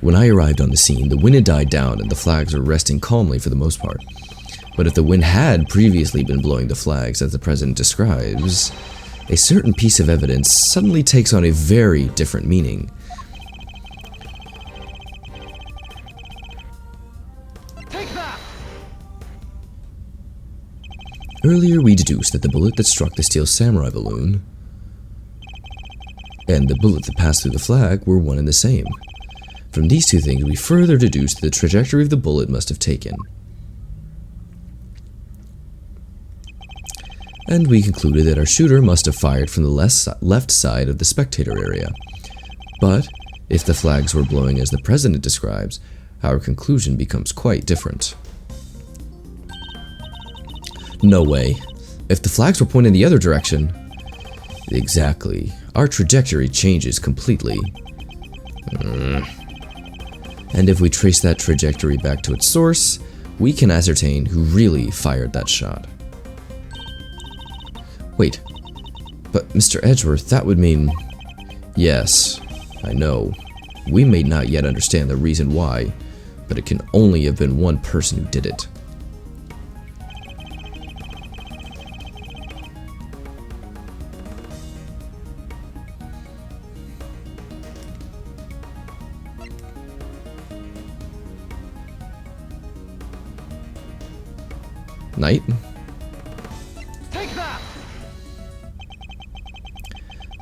A: When I arrived on the scene, the wind had died down and the flags were resting calmly for the most part. But if the wind had previously been blowing the flags as the president describes, a certain piece of evidence suddenly takes on a very different meaning.
C: Take that!
A: Earlier we deduced that the bullet that struck the steel samurai balloon and the bullet that passed through the flag were one and the same. From these two things, we further deduced the trajectory of the bullet must have taken. And we concluded that our shooter must have fired from the left side of the spectator area. But, if the flags were blowing as the president describes, our conclusion becomes quite different. No way. If the flags were pointing the other direction... Exactly. Our trajectory changes completely. And if we trace that trajectory back to its source, we can ascertain who really fired that shot. Wait, but Mr. Edgeworth, that would mean... Yes, I know. We may not yet understand the reason why, but it can only have been one person who did it. Knight?
C: Take that!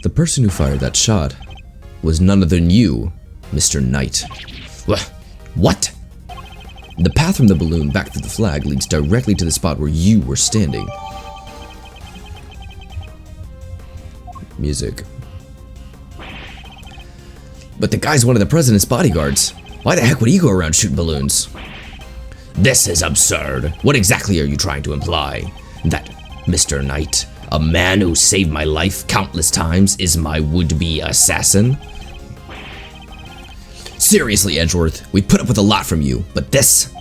A: The person who fired that shot was none other than you, Mr. Knight.
B: What?
A: The path from the balloon back to the flag leads directly to the spot where you were standing. Music.
B: But the guy's one of the president's bodyguards. Why the heck would he go around shooting balloons? This is absurd. What exactly are you trying to imply? That Mr. Knight, a man who saved my life countless times, is my would-be assassin? Seriously, Edgeworth, we put up with a lot from you, but this?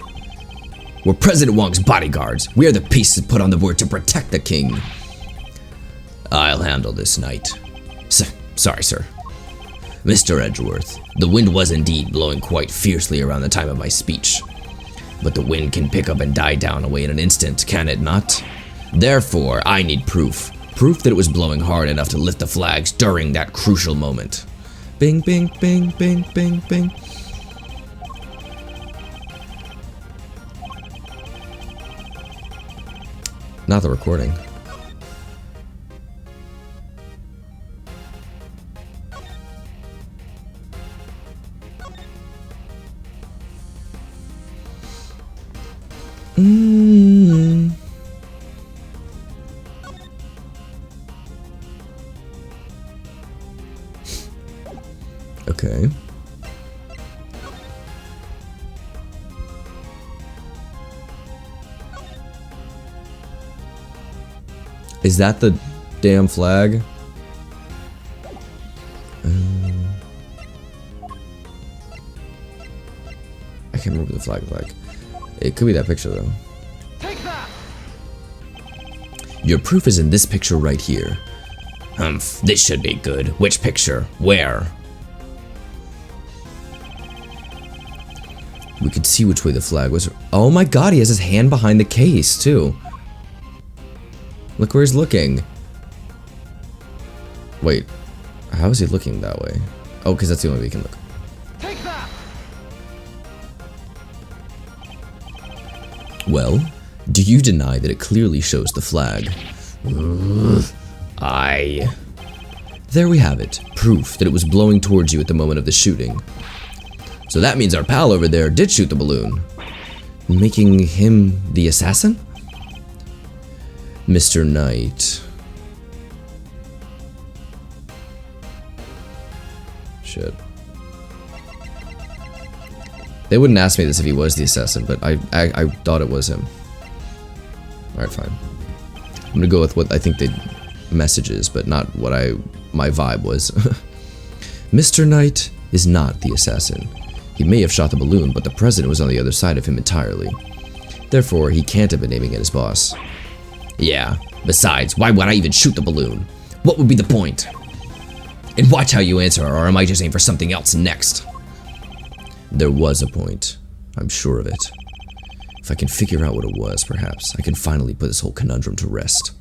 B: We're President Wong's bodyguards. We are the pieces put on the board to protect the king. I'll handle this, Knight. Sorry, sir. Mr. Edgeworth, the wind was indeed blowing quite fiercely around the time of my speech. But the wind can pick up and die down away in an instant, can it not? Therefore, I need proof. Proof that it was blowing hard enough to lift the flags during that crucial moment.
A: Bing, bing, bing, bing, bing, bing. Not the recording. Okay. Is that the damn flag? I can't remember the flag. It could be that picture though.
C: Take that!
B: Your proof is in this picture right here. This should be good. Which picture? Where?
A: We could see which way the flag was. Oh my god, he has his hand behind the case too. Look where he's looking. Wait, how is he looking that way? Oh, because that's the only way he can look.
C: Take that!
B: Well, do you deny that it clearly shows the flag? There we have it. Proof that it was blowing towards you at the moment of the shooting. So that means our pal over there did shoot the balloon, making him the assassin? Mr. Knight. Shit. They wouldn't ask me this if he was the assassin, but I thought it was him. Alright, fine. I'm gonna go with what I think the message is, but not what my vibe was. Mr. Knight is not the assassin. He may have shot the balloon, but the president was on the other side of him entirely. Therefore, he can't have been aiming at his boss. Yeah, besides, why would I even shoot the balloon? What would be the point? And watch how you answer, or am I just aiming for something else next? There was a point. I'm sure of it. If I can figure out what it was, perhaps, I can finally put this whole conundrum to rest.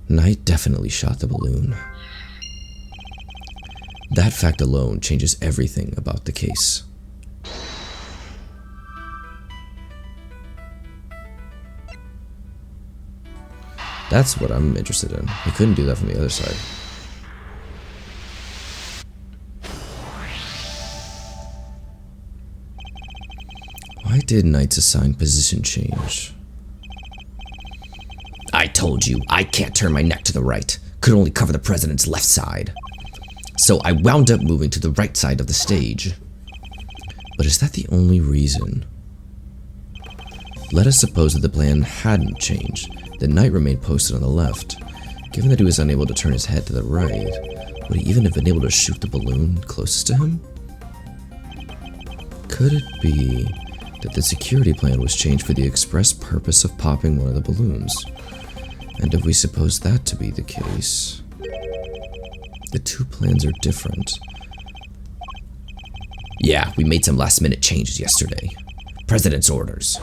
B: Knight definitely shot the balloon. That fact alone changes everything about the case. That's what I'm interested in. He couldn't do that from the other side. Why did Knight's assigned position change? I told you, I can't turn my neck to the right. Could only cover the president's left side. So I wound up moving to the right side of the stage. But is that the only reason? Let us suppose that the plan hadn't changed, that Knight remained posted on the left. Given that he was unable to turn his head to the right, would he even have been able to shoot the balloon closest to him? Could it be that the security plan was changed for the express purpose of popping one of the balloons? And if we suppose that to be the case, the two plans are different. Yeah, we made some last-minute changes yesterday. President's orders.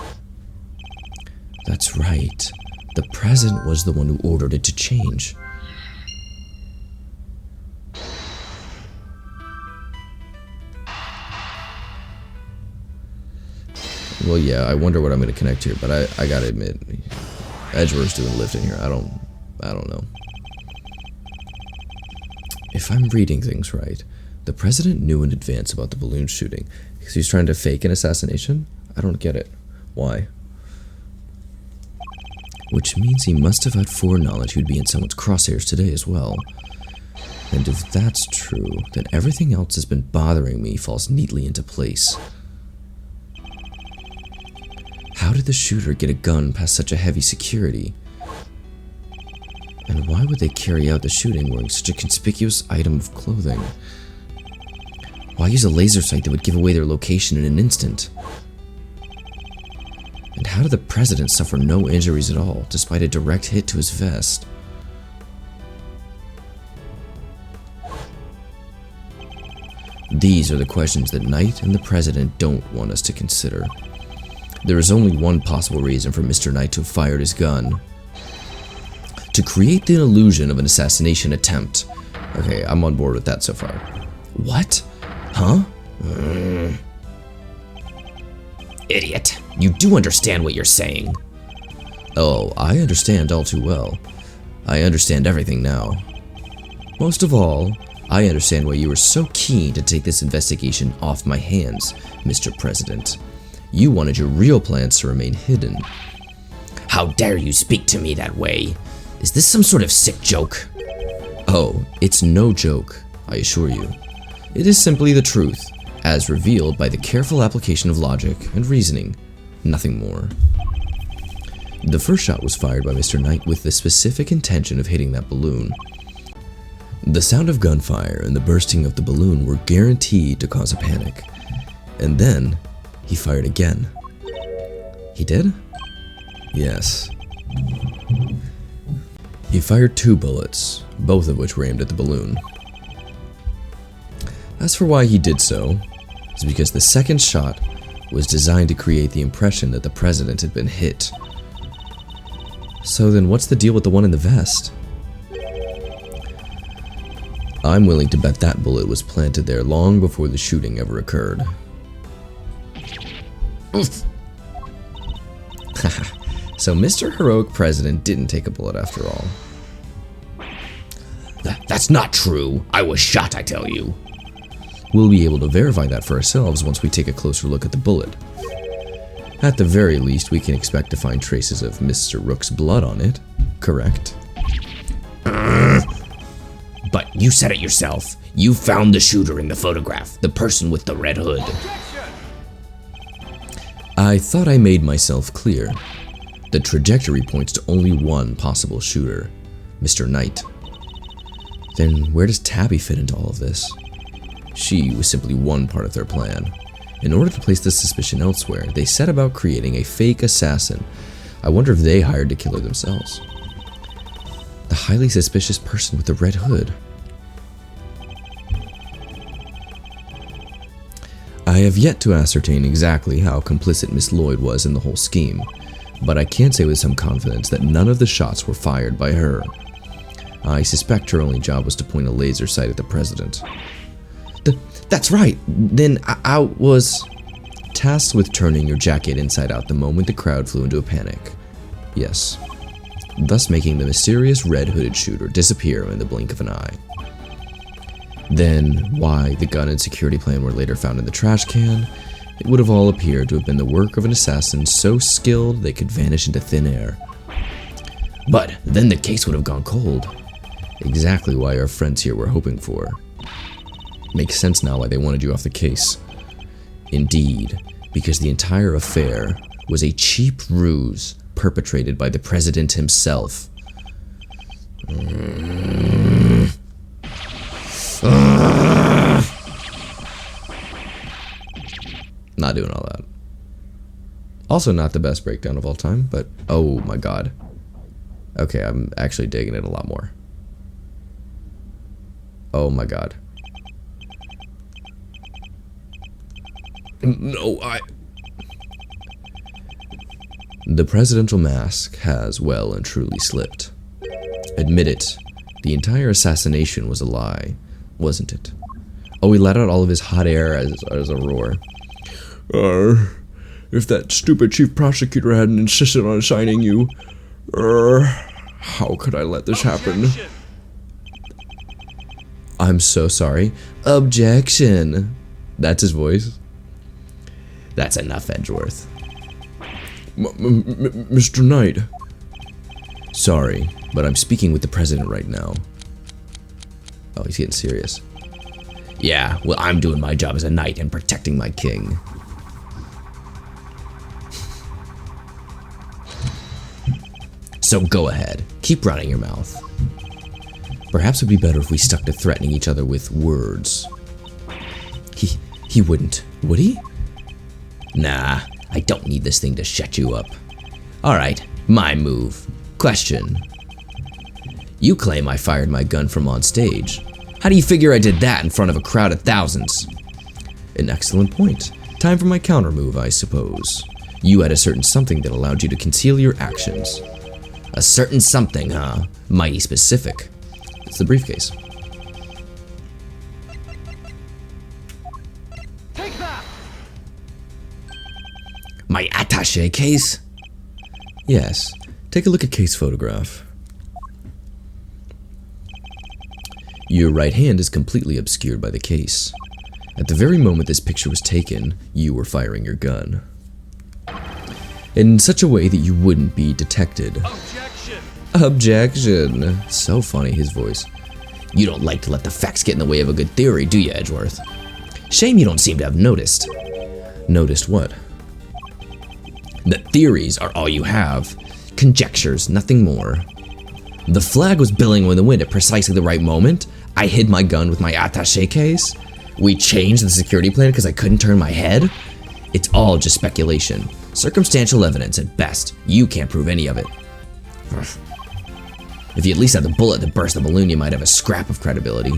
B: That's right. The president was the one who ordered it to change. Well, yeah, I wonder what I'm going to connect here, but I gotta admit, Edgeworth's doing lifting here. I don't know. If I'm reading things right, the president knew in advance about the balloon shooting because he was trying to fake an assassination? I don't get it. Why? Which means he must have had foreknowledge he'd be in someone's crosshairs today as well. And if that's true, then everything else has been bothering me falls neatly into place. How did the shooter get a gun past such a heavy security? And why would they carry out the shooting wearing such a conspicuous item of clothing? Why use a laser sight that would give away their location in an instant? And how did the president suffer no injuries at all, despite a direct hit to his vest? These are the questions that Knight and the president don't want us to consider. There is only one possible reason for Mr. Knight to have fired his gun. To create the illusion of an assassination attempt. Okay, I'm on board with that so far. What? Huh?
D: Idiot. You do understand what you're saying.
B: Oh, I understand all too well. I understand everything now. Most of all, I understand why you were so keen to take this investigation off my hands, Mr. President. You wanted your real plans to remain hidden.
D: How dare you speak to me that way? Is this some sort of sick joke?
B: Oh, it's no joke, I assure you. It is simply the truth, as revealed by the careful application of logic and reasoning. Nothing more. The first shot was fired by Mr. Knight with the specific intention of hitting that balloon. The sound of gunfire and the bursting of the balloon were guaranteed to cause a panic. And then, he fired again. He did? Yes. He fired 2 bullets, both of which were aimed at the balloon. As for why he did so, it's because the second shot was designed to create the impression that the president had been hit. So then what's the deal with the one in the vest? I'm willing to bet that bullet was planted there long before the shooting ever occurred.
D: Oof.
B: So Mr. Heroic President didn't take a bullet after all.
D: That's not true. I was shot, I tell you.
B: We'll be able to verify that for ourselves once we take a closer look at the bullet. At the very least, we can expect to find traces of Mr. Rook's blood on it, correct?
D: But you said it yourself. You found the shooter in the photograph, the person with the red hood.
B: I thought I made myself clear. The trajectory points to only one possible shooter, Mr. Knight. Then where does Tabby fit into all of this? She was simply one part of their plan. In order to place the suspicion elsewhere, they set about creating a fake assassin. I wonder if they hired the killer themselves. The highly suspicious person with the red hood. I have yet to ascertain exactly how complicit Miss Lloyd was in the whole scheme, but I can say with some confidence that none of the shots were fired by her. I suspect her only job was to point a laser sight at the president. That's right. Then I was tasked with turning your jacket inside out the moment the crowd flew into a panic. Yes. Thus making the mysterious red hooded shooter disappear in the blink of an eye. Then why the gun and security plan were later found in the trash can, it would have all appeared to have been the work of an assassin so skilled they could vanish into thin air.
D: But then the case would have gone cold.
B: Exactly why our friends here were hoping for. Makes sense now why they wanted you off the case. Indeed, because the entire affair was a cheap ruse perpetrated by the president himself. Not doing all that. Also not the best breakdown of all time, but oh my god. Okay, I'm actually digging it a lot more. Oh my god. No, The presidential mask has well and truly slipped. Admit it, the entire assassination was a lie, wasn't it? Oh, he let out all of his hot air as a roar. If that stupid chief prosecutor hadn't insisted on assigning you, how could I let this happen? I'm so sorry. Objection. That's his voice.
D: That's enough, Edgeworth.
B: Mr. Knight. Sorry, but I'm speaking with the president right now. Oh, he's getting serious.
D: Yeah, well, I'm doing my job as a knight and protecting my king. So go ahead, keep running your mouth.
B: Perhaps it would be better if we stuck to threatening each other with words. He wouldn't, would he?
D: Nah, I don't need this thing to shut you up. Alright, my move. Question. You claim I fired my gun from on stage. How do you figure I did that in front of a crowd of thousands?
B: An excellent point. Time for my counter move, I suppose.
D: You had a certain something that allowed you to conceal your actions. A certain something, huh? Mighty specific. It's the briefcase.
C: Take that!
D: My attaché case?
A: Yes. Take a look at case photograph. Your right hand is completely obscured by the case. At the very moment this picture was taken, you were firing your gun. In such a way that you wouldn't be detected.
C: Objection!
A: Objection. So funny, his voice.
D: You don't like to let the facts get in the way of a good theory, do you, Edgeworth? Shame you don't seem to have noticed.
A: Noticed what?
D: That theories are all you have. Conjectures, nothing more. The flag was billowing in the wind at precisely the right moment. I hid my gun with my attaché case. We changed the security plan because I couldn't turn my head. It's all just speculation. Circumstantial evidence at best. You can't prove any of it. If you at least had the bullet that burst the balloon, you might have a scrap of credibility.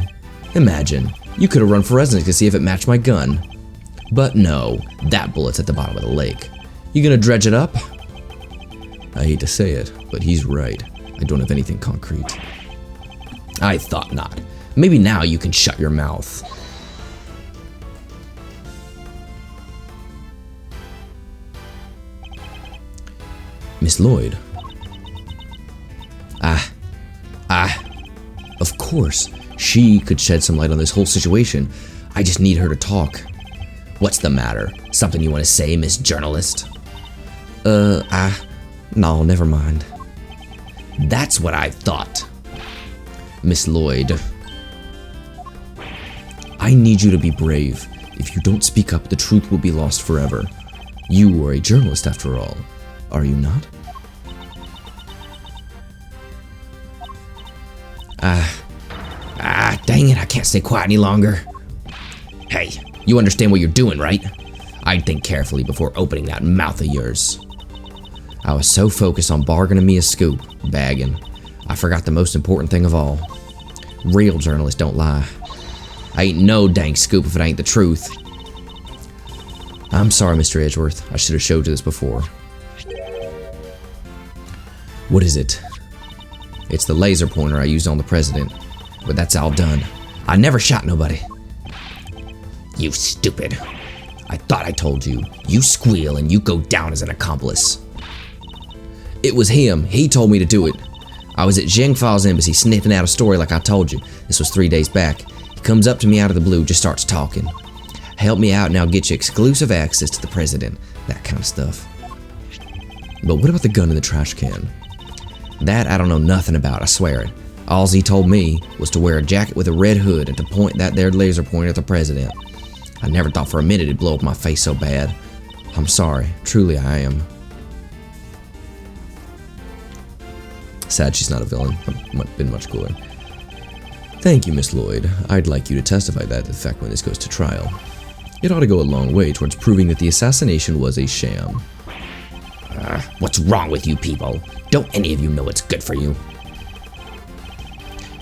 D: Imagine, you could have run forensics to see if it matched my gun. But no, that bullet's at the bottom of the lake. You gonna dredge it up?
A: I hate to say it, but he's right. I don't have anything concrete.
D: I thought not. Maybe now you can shut your mouth.
A: Miss Lloyd.
D: Of course, she could shed some light on this whole situation. I just need her to talk. What's the matter? Something you want to say, Miss Journalist?
A: No, never mind.
D: That's what I thought. Miss Lloyd.
A: I need you to be brave. If you don't speak up, the truth will be lost forever. You are a journalist after all, are you not?
D: Dang it, I can't stay quiet any longer. Hey, you understand what you're doing, right? I'd think carefully before opening that mouth of yours. I was so focused on bargaining me a scoop, bagging, I forgot the most important thing of all. Real journalists don't lie. I ain't no dang scoop if it ain't the truth. I'm sorry, Mr. Edgeworth. I should have showed you this before.
A: What is it?
D: It's the laser pointer I used on the president. But that's all done. I never shot nobody. You stupid. I thought I told you. You squeal and you go down as an accomplice. It was him. He told me to do it. I was at Zhengfao's embassy sniffing out a story like I told you. This was 3 days back. He comes up to me out of the blue, just starts talking. Help me out and I'll get you exclusive access to the president. That kind of stuff.
A: But what about the gun in the trash can?
D: That I don't know nothing about, I swear it. Alls he told me was to wear a jacket with a red hood and to point that there laser pointer at the president. I never thought for a minute it'd blow up my face so bad. I'm sorry, truly I am.
A: Sad she's not a villain. Been much cooler. Thank you, Miss Lloyd. I'd like you to testify that to the fact when this goes to trial. It ought to go a long way towards proving that the assassination was a sham.
D: What's wrong with you people? Don't any of you know what's good for you?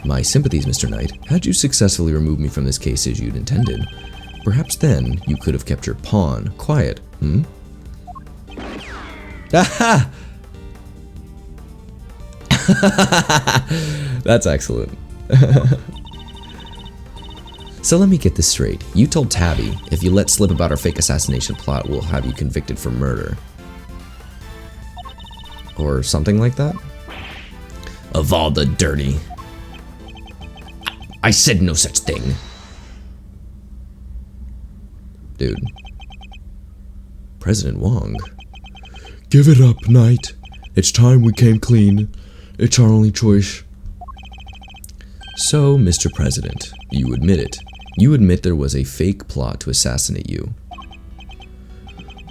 A: My sympathies, Mr. Knight. Had you successfully removed me from this case as you'd intended, perhaps then you could have kept your pawn quiet, Aha! That's excellent. So let me get this straight. You told Tabby, if you let slip about our fake assassination plot, we'll have you convicted for murder. Or something like that?
D: Of all the dirty... I said no such thing.
A: Dude. President Wong. Give it up, Knight. It's time we came clean. It's our only choice. So, Mr. President, you admit it. You admit there was a fake plot to assassinate you.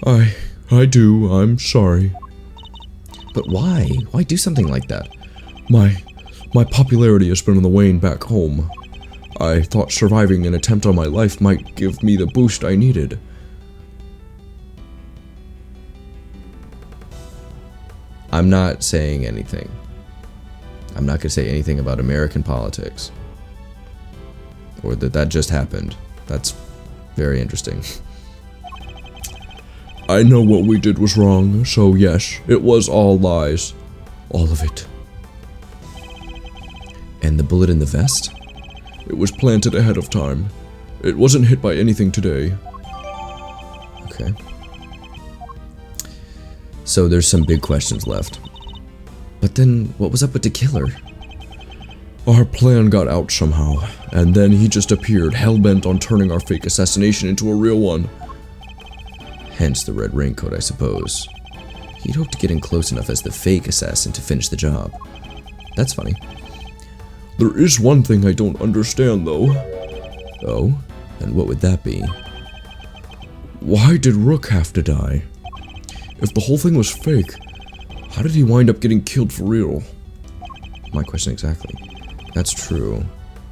A: I do. I'm sorry. But why? Why do something like that? My popularity has been on the wane back home. I thought surviving an attempt on my life might give me the boost I needed. I'm not saying anything. I'm not going to say anything about American politics. Or that just happened. That's very interesting. I know what we did was wrong, so yes, it was all lies. All of it.
D: And the bullet in the vest?
A: It was planted ahead of time. It wasn't hit by anything today.
D: Okay. So there's some big questions left. But then, what was up with the killer?
A: Our plan got out somehow, and then he just appeared, hell-bent on turning our fake assassination into a real one.
D: Hence the red raincoat, I suppose. He'd hoped to get in close enough as the fake assassin to finish the job. That's funny.
A: There is one thing I don't understand, though.
D: Oh? And what would that be?
A: Why did Rook have to die? If the whole thing was fake, how did he wind up getting killed for real?
D: My question exactly. That's true.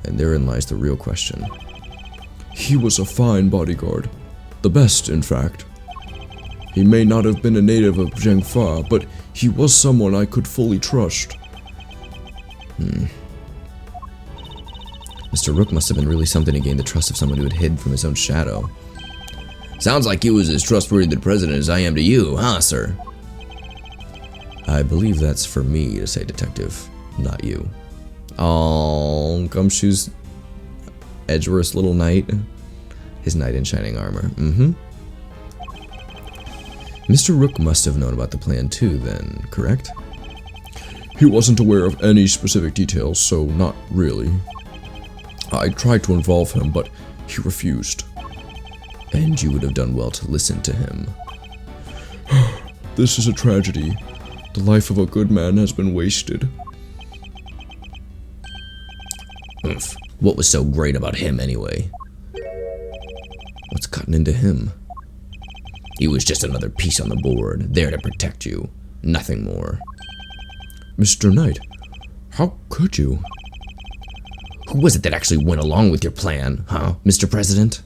D: And therein lies the real question.
A: He was a fine bodyguard. The best, in fact. He may not have been a native of Zhengfa, but he was someone I could fully trust.
D: Mr. Rook must have been really something to gain the trust of someone who had hid from his own shadow.
B: Sounds like he was as trustworthy to the president as I am to you, huh, sir?
D: I believe that's for me to say, Detective, not you. Oh, Gumshoe's Edgeworth's little knight. His knight in shining armor. Mr. Rook must have known about the plan too, then, correct?
A: He wasn't aware of any specific details, so not really. I tried to involve him, but he refused.
D: And you would have done well to listen to him.
A: This is a tragedy. The life of a good man has been wasted.
B: What was so great about him anyway?
D: What's gotten into him?
B: He was just another piece on the board, there to protect you. Nothing more.
A: Mr. Knight, how could you?
B: Who was it that actually went along with your plan, huh, Mr. President?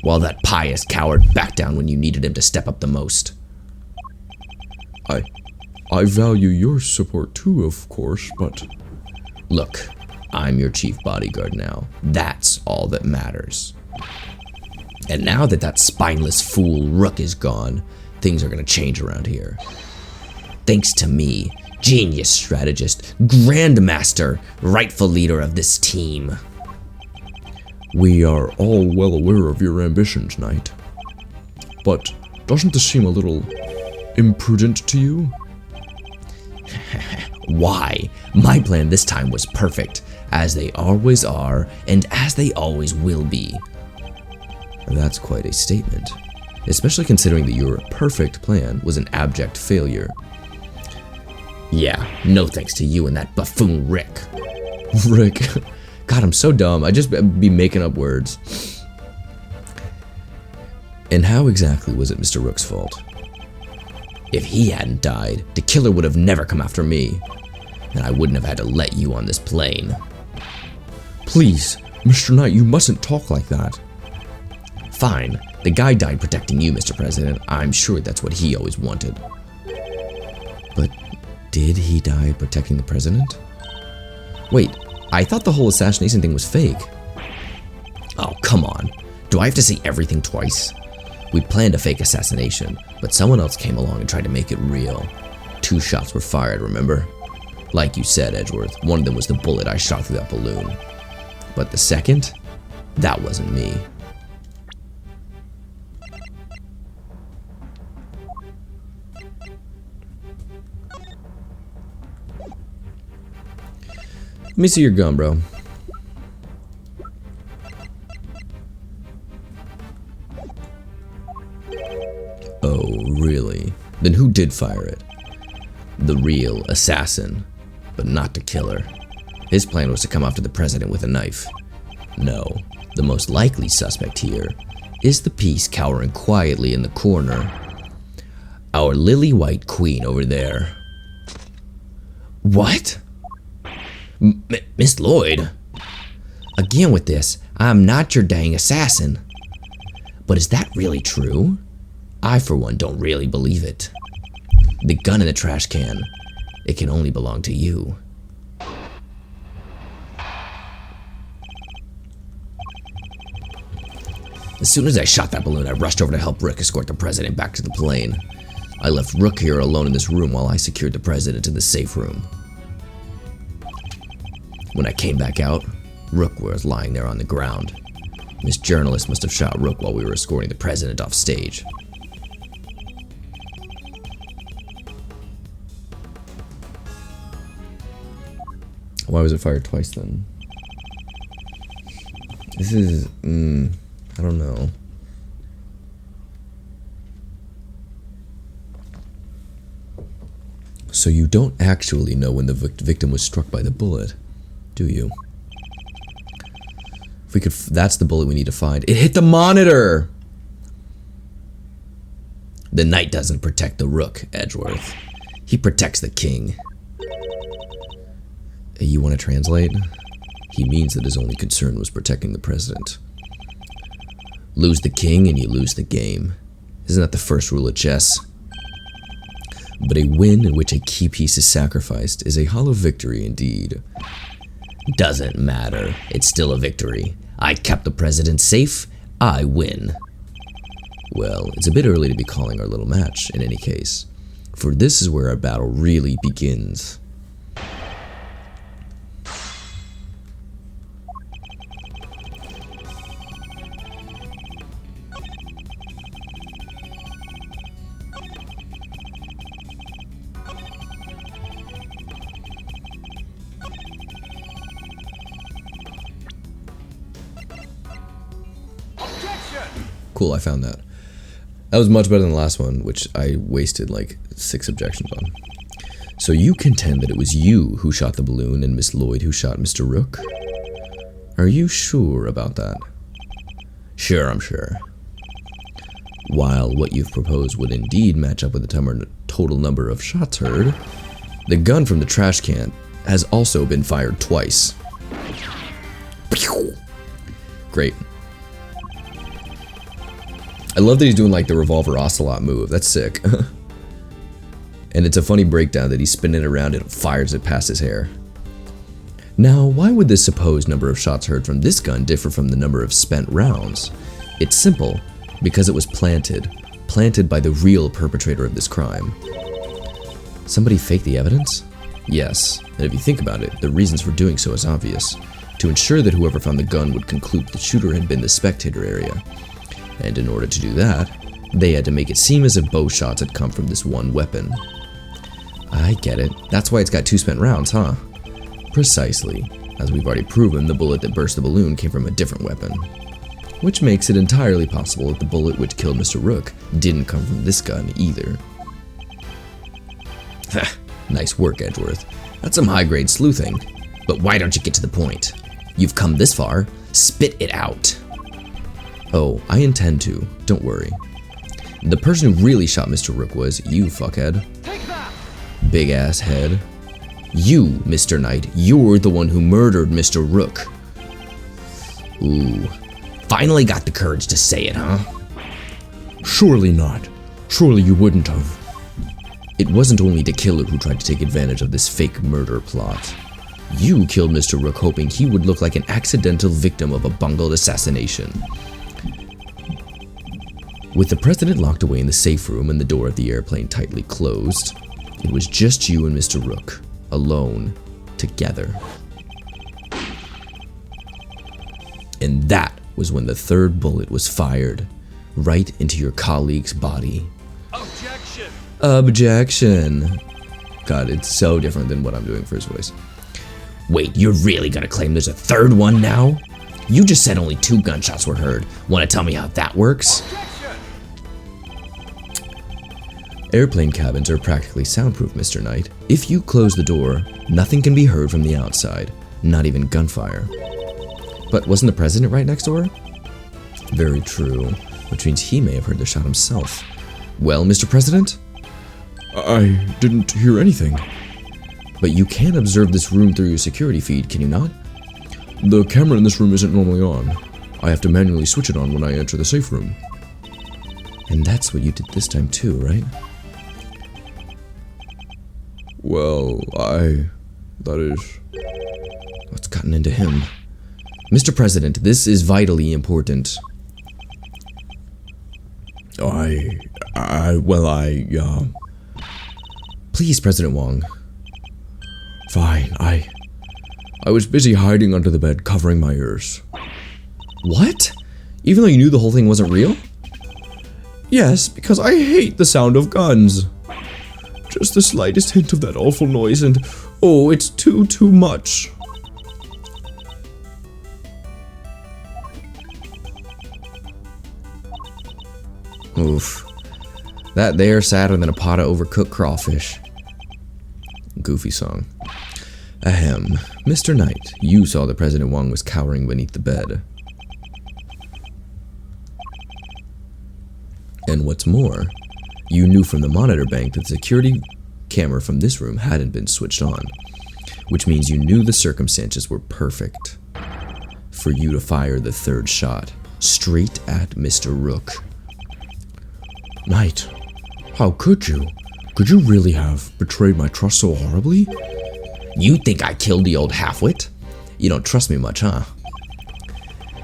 B: While that pious coward backed down when you needed him to step up the most.
A: I value your support too, of course, but...
B: Look, I'm your chief bodyguard now. That's all that matters. And now that that spineless fool Rook is gone, things are gonna change around here. Thanks to me, genius strategist, grandmaster, rightful leader of this team.
A: We are all well aware of your ambitions, Knight. But doesn't this seem a little imprudent to you?
B: Why? My plan this time was perfect, as they always are, and as they always will be.
D: That's quite a statement, especially considering that your perfect plan was an abject failure.
B: Yeah, no thanks to you and that buffoon Rick.
D: Rick. God, I'm so dumb. I just be making up words. And how exactly was it Mr. Rook's fault?
B: If he hadn't died, the killer would have never come after me, and I wouldn't have had to let you on this plane.
A: Please, Mr. Knight, you mustn't talk like that.
B: Fine, the guy died protecting you, Mr. President. I'm sure that's what he always wanted.
D: But did he die protecting the president? Wait, I thought the whole assassination thing was fake.
B: Oh, come on. Do I have to say everything twice? We planned a fake assassination, but someone else came along and tried to make it real. 2 shots were fired, remember? Like you said, Edgeworth, one of them was the bullet I shot through that balloon. But the second? That wasn't me.
D: Let me see your gun, bro. Oh, really? Then who did fire it?
B: The real assassin, but not the killer. His plan was to come after the president with a knife. No, the most likely suspect here is the piece cowering quietly in the corner. Our lily-white queen over there. What? Miss Lloyd? Again with this, I'm not your dang assassin. But is that really true? I, for one, don't really believe it. The gun in the trash can, it can only belong to you. As soon as I shot that balloon, I rushed over to help Rook escort the president back to the plane. I left Rook here alone in this room while I secured the president in the safe room. When I came back out, Rook was lying there on the ground. This journalist must have shot Rook while we were escorting the president off stage.
A: Why was it fired twice then? This is, I don't know. So you don't actually know when the victim was struck by the bullet, do you? If we could, that's the bullet we need to find. It hit the monitor!
B: The knight doesn't protect the rook, Edgeworth. He protects the king.
A: You want to translate? He means that his only concern was protecting the president.
B: Lose the king and you lose the game. Isn't that the first rule of chess?
A: But a win in which a key piece is sacrificed is a hollow victory indeed.
B: Doesn't matter. It's still a victory. I kept the president safe. I win.
A: Well, it's a bit early to be calling our little match, in any case. For this is where our battle really begins. Cool, I found that. That was much better than the last one, which I wasted like 6 objections on. So you contend that it was you who shot the balloon and Miss Lloyd who shot Mr. Rook? Are you sure about that?
B: Sure, I'm sure.
A: While what you've proposed would indeed match up with the total number of shots heard, the gun from the trash can has also been fired twice. Great. I love that he's doing like the revolver ocelot move. That's sick. And it's a funny breakdown that he's spinning it around and fires it past his hair. Now, why would the supposed number of shots heard from this gun differ from the number of spent rounds? It's simple, because it was planted by the real perpetrator of this crime. Somebody faked the evidence? Yes, and if you think about it, the reasons for doing so is obvious. To ensure that whoever found the gun would conclude the shooter had been the spectator area. And in order to do that, they had to make it seem as if both shots had come from this one weapon. I get it. That's why it's got 2 spent rounds, huh? Precisely. As we've already proven, the bullet that burst the balloon came from a different weapon. Which makes it entirely possible that the bullet which killed Mr. Rook didn't come from this gun either.
B: Nice work, Edgeworth. That's some high-grade sleuthing. But why don't you get to the point? You've come this far. Spit it out.
A: Oh, I intend to. Don't worry. The person who really shot Mr. Rook was you, fuckhead.
C: Take that!
A: Big ass head. You, Mr. Knight, you're the one who murdered Mr. Rook.
B: Ooh. Finally got the courage to say it, huh?
A: Surely not. Surely you wouldn't have. It wasn't only the killer who tried to take advantage of this fake murder plot. You killed Mr. Rook hoping he would look like an accidental victim of a bungled assassination. With the president locked away in the safe room and the door of the airplane tightly closed, it was just you and Mr. Rook, alone, together. And that was when the third bullet was fired, right into your colleague's body.
C: Objection!
A: Objection! God, it's so different than what I'm doing for his voice.
B: Wait, you're really gonna claim there's a third one now? You just said only 2 gunshots were heard. Wanna tell me how that works?
A: Airplane cabins are practically soundproof, Mr. Knight. If you close the door, nothing can be heard from the outside, not even gunfire. But wasn't the president right next door? Very true, which means he may have heard the shot himself. Well, Mr. President? I didn't hear anything. But you can observe this room through your security feed, can you not? The camera in this room isn't normally on. I have to manually switch it on when I enter the safe room. And that's what you did this time too, right? Well, that is... What's gotten into him? Mr. President, this is vitally important. Please, President Wong. Fine, I was busy hiding under the bed, covering my ears. What? Even though you knew the whole thing wasn't real? Yes, because I hate the sound of guns. Just the slightest hint of that awful noise and, oh, it's too much. Oof. That there sadder than a pot of overcooked crawfish. Goofy song. Ahem. Mr. Knight, you saw that President Wong was cowering beneath the bed. And what's more, you knew from the monitor bank that the security camera from this room hadn't been switched on, which means you knew the circumstances were perfect for you to fire the third shot, straight at Mr. Rook. Knight, how could you? Could you really have betrayed my trust so horribly?
D: You think I killed the old halfwit? You don't trust me much, huh?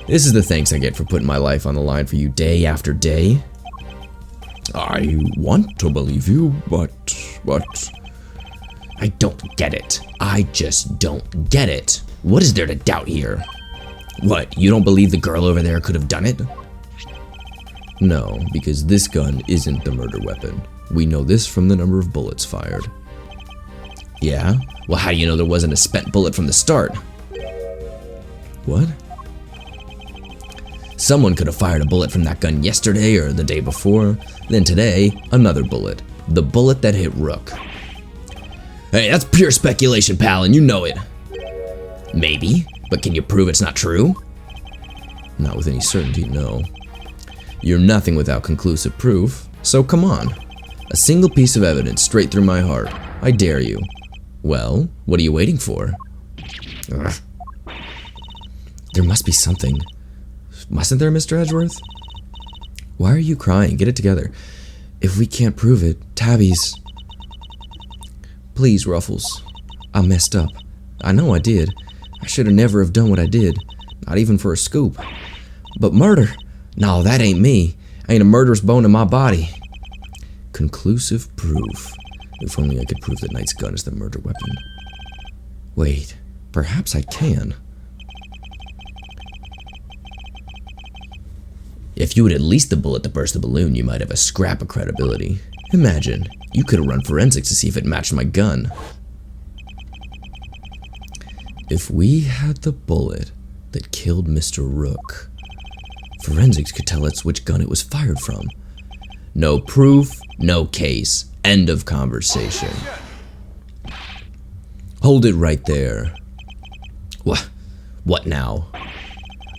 D: This is the thanks I get for putting my life on the line for you day after day.
A: I want to believe you, but...
D: I don't get it. I just don't get it. What is there to doubt here? What, you don't believe the girl over there could have done it?
A: No, because this gun isn't the murder weapon. We know this from the number of bullets fired.
D: Yeah? Well, how do you know there wasn't a spent bullet from the start?
A: What?
D: Someone could have fired a bullet from that gun yesterday or the day before. Then today, another bullet. The bullet that hit Rook. Hey, that's pure speculation, pal, and you know it. Maybe, but can you prove it's not true?
A: Not with any certainty, no.
D: You're nothing without conclusive proof, so come on. A single piece of evidence straight through my heart. I dare you. Well, what are you waiting for? Ugh. There must be something. Mustn't there, Mr. Edgeworth?
A: Why are you crying? Get it together. If we can't prove it, Tabby's... Please, Ruffles. I messed up. I know I did. I should have never have done what I did. Not even for a scoop. But murder? No, that ain't me. Ain't a murderous bone in my body. Conclusive proof. If only I could prove that Knight's gun is the murder weapon. Wait, perhaps I can.
D: If you had at least the bullet to burst the balloon, you might have a scrap of credibility. Imagine, you could have run forensics to see if it matched my gun.
A: If we had the bullet that killed Mr. Rook, forensics could tell us which gun it was fired from.
D: No proof, no case. End of conversation.
A: Hold it right there.
D: What now?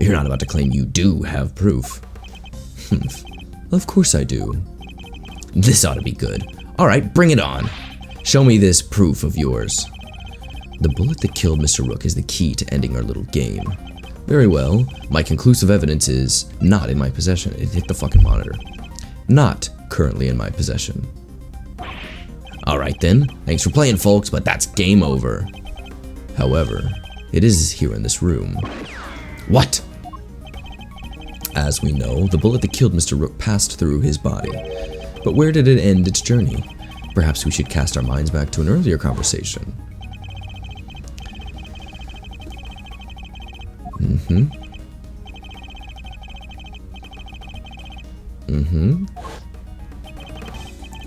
D: You're not about to claim you do have proof.
A: Of course I do.
D: This ought to be good. Alright, bring it on. Show me this proof of yours.
A: The bullet that killed Mr. Rook is the key to ending our little game. Very well, my conclusive evidence is not in my possession. It hit the fucking monitor. Not currently in my possession.
D: Alright then, thanks for playing, folks, but that's game over.
A: However, it is here in this room.
D: What?
A: As we know, the bullet that killed Mr. Rook passed through his body. But where did it end its journey? Perhaps we should cast our minds back to an earlier conversation.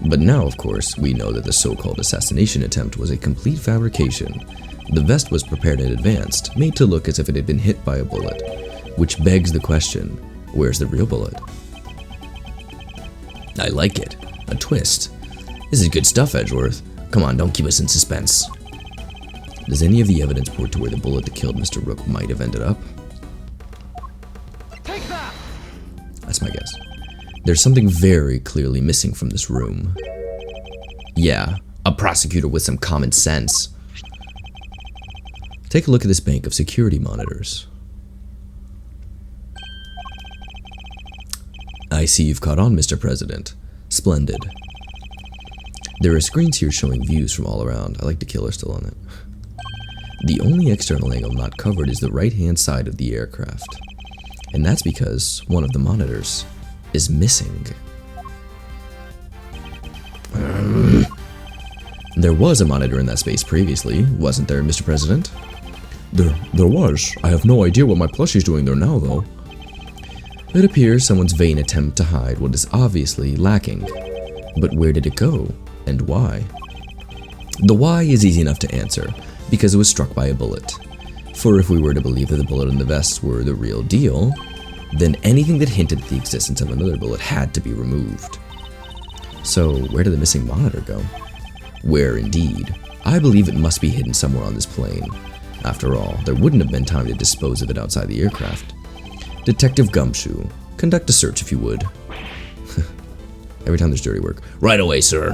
A: But now, of course, we know that the so-called assassination attempt was a complete fabrication. The vest was prepared in advance, made to look as if it had been hit by a bullet. Which begs the question, where's the real bullet?
D: I like it. A twist. This is good stuff, Edgeworth. Come on, don't keep us in suspense.
A: Does any of the evidence point to where the bullet that killed Mr. Rook might have ended up?
C: Take that!
A: That's my guess. There's something very clearly missing from this room.
D: Yeah, a prosecutor with some common sense.
A: Take a look at this bank of security monitors. I see you've caught on, Mr. President. Splendid. There are screens here showing views from all around. I like the killer still on it. The only external angle not covered is the right-hand side of the aircraft. And that's because one of the monitors is missing.
D: There was a monitor in that space previously, wasn't there, Mr. President?
A: There was. I have no idea what my plushie's doing there now, though.
D: It appears someone's vain attempt to hide what is obviously lacking. But where did it go, and why? The why is easy enough to answer, because it was struck by a bullet. For if we were to believe that the bullet in the vests were the real deal, then anything that hinted at the existence of another bullet had to be removed. So where did the missing monitor go? Where indeed? I believe it must be hidden somewhere on this plane. After all, there wouldn't have been time to dispose of it outside the aircraft. Detective Gumshoe, conduct a search if you would. Every time there's dirty work.
B: Right away, sir.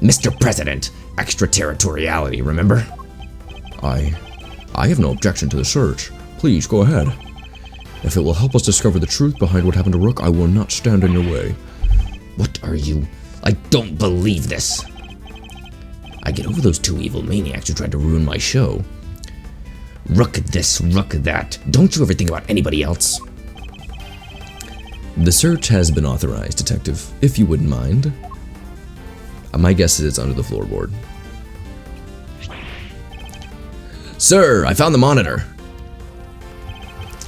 B: Mr. President, extraterritoriality, remember?
A: I have no objection to the search. Please, go ahead. If it will help us discover the truth behind what happened to Rook, I will not stand in your way.
B: What are you? I don't believe this. I get over those two evil maniacs who tried to ruin my show. Rook this, Rook that. Don't you ever think about anybody else?
D: The search has been authorized, Detective, if you wouldn't mind. My guess is it's under the floorboard.
B: Sir, I found the monitor.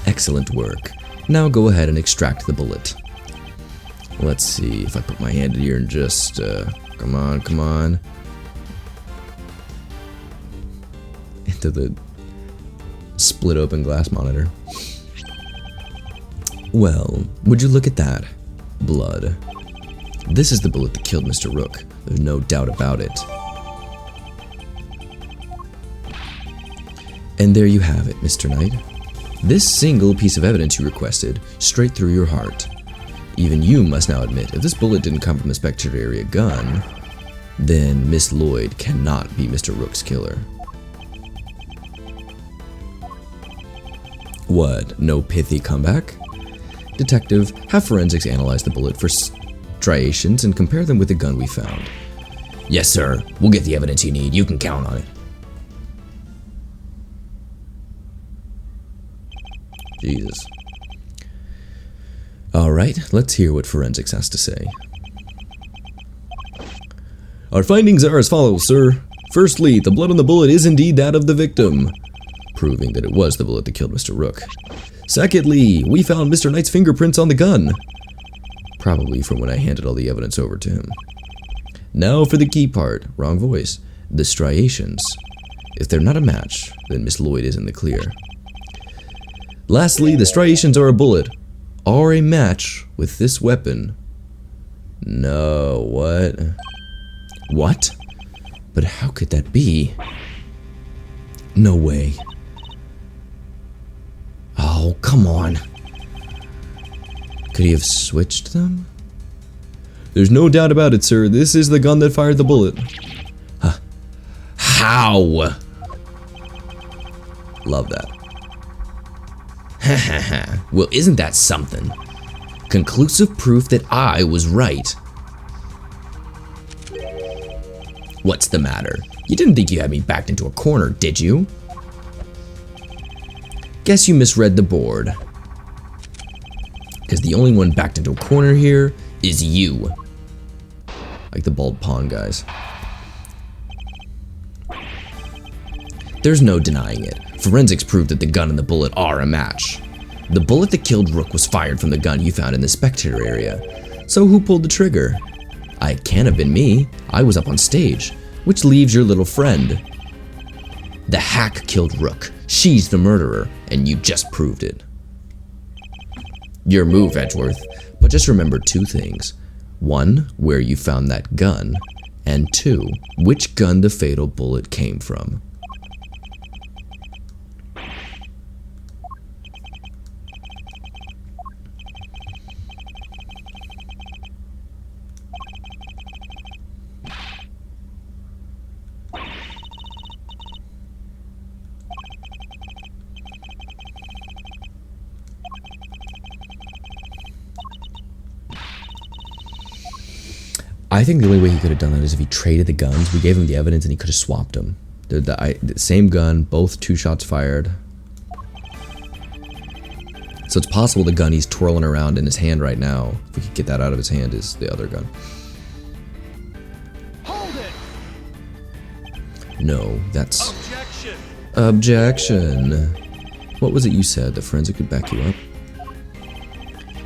D: Excellent work. Now go ahead and extract the bullet. Let's see if I put my hand in here and just, come on. Into the split open glass monitor. Well, would you look at that? Blood. This is the bullet that killed Mr. Rook. There's no doubt about it. And there you have it, Mr. Knight. This single piece of evidence you requested, straight through your heart. Even you must now admit, if this bullet didn't come from a Spectre area gun, then Miss Lloyd cannot be Mr. Rook's killer. What, no pithy comeback? Detective, have forensics analyze the bullet for striations and compare them with the gun we found.
B: Yes, sir. We'll get the evidence you need. You can count on it.
D: Jesus. Alright, let's hear what forensics has to say. Our findings are as follows, sir. Firstly, the blood on the bullet is indeed that of the victim, proving that it was the bullet that killed Mr. Rook. Secondly, we found Mr. Knight's fingerprints on the gun, probably from when I handed all the evidence over to him. Now for the key part, wrong voice, the striations. If they're not a match, then Miss Lloyd is in the clear. Lastly, the striations are a match with this weapon. No, what? What? But how could that be? No way. Oh, come on. Could he have switched them? There's no doubt about it, sir. This is the gun that fired the bullet. Huh.
B: How?
D: Love that.
B: Ha ha ha. Well, isn't that something? Conclusive proof that I was right. What's the matter? You didn't think you had me backed into a corner, did you? Guess you misread the board. Because the only one backed into a corner here is you.
D: Like the bald pawn guys.
B: There's no denying it. Forensics proved that the gun and the bullet are a match. The bullet that killed Rook was fired from the gun you found in the spectator area.
D: So who pulled the trigger?
B: It can't have been me. I was up on stage. Which leaves your little friend. The hack killed Rook. She's the murderer, and you just proved it. Your move, Edgeworth. But just remember two things. One, where you found that gun. And two, which gun the fatal bullet came from.
D: I think the only way he could have done that is if he traded the guns. We gave him the evidence and he could have swapped them. The same gun, both 2 shots fired. So it's possible the gun he's twirling around in his hand right now, if we could get that out of his hand, is the other gun.
C: Hold it!
A: No, that's...
C: Objection!
A: Objection. What was it you said? The forensic could back you up?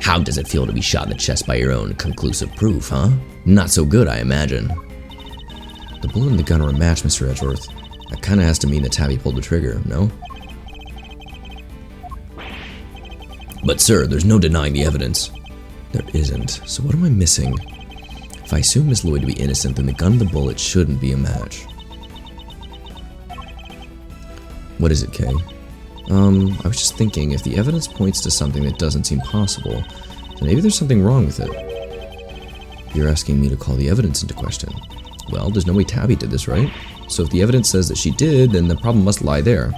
D: How does it feel to be shot in the chest by your own conclusive proof, huh? Not so good, I imagine.
A: The bullet and the gun are a match, Mr. Edgeworth. That kinda has to mean that Tabby pulled the trigger, no?
D: But sir, there's no denying the evidence.
A: There isn't. So what am I missing? If I assume Miss Lloyd to be innocent, then the gun and the bullet shouldn't be a match. What is it, Kay? I was just thinking, if the evidence points to something that doesn't seem possible, then maybe there's something wrong with it. You're asking me to call the evidence into question. Well, there's no way Tabby did this, right? So if the evidence says that she did, then the problem must lie there.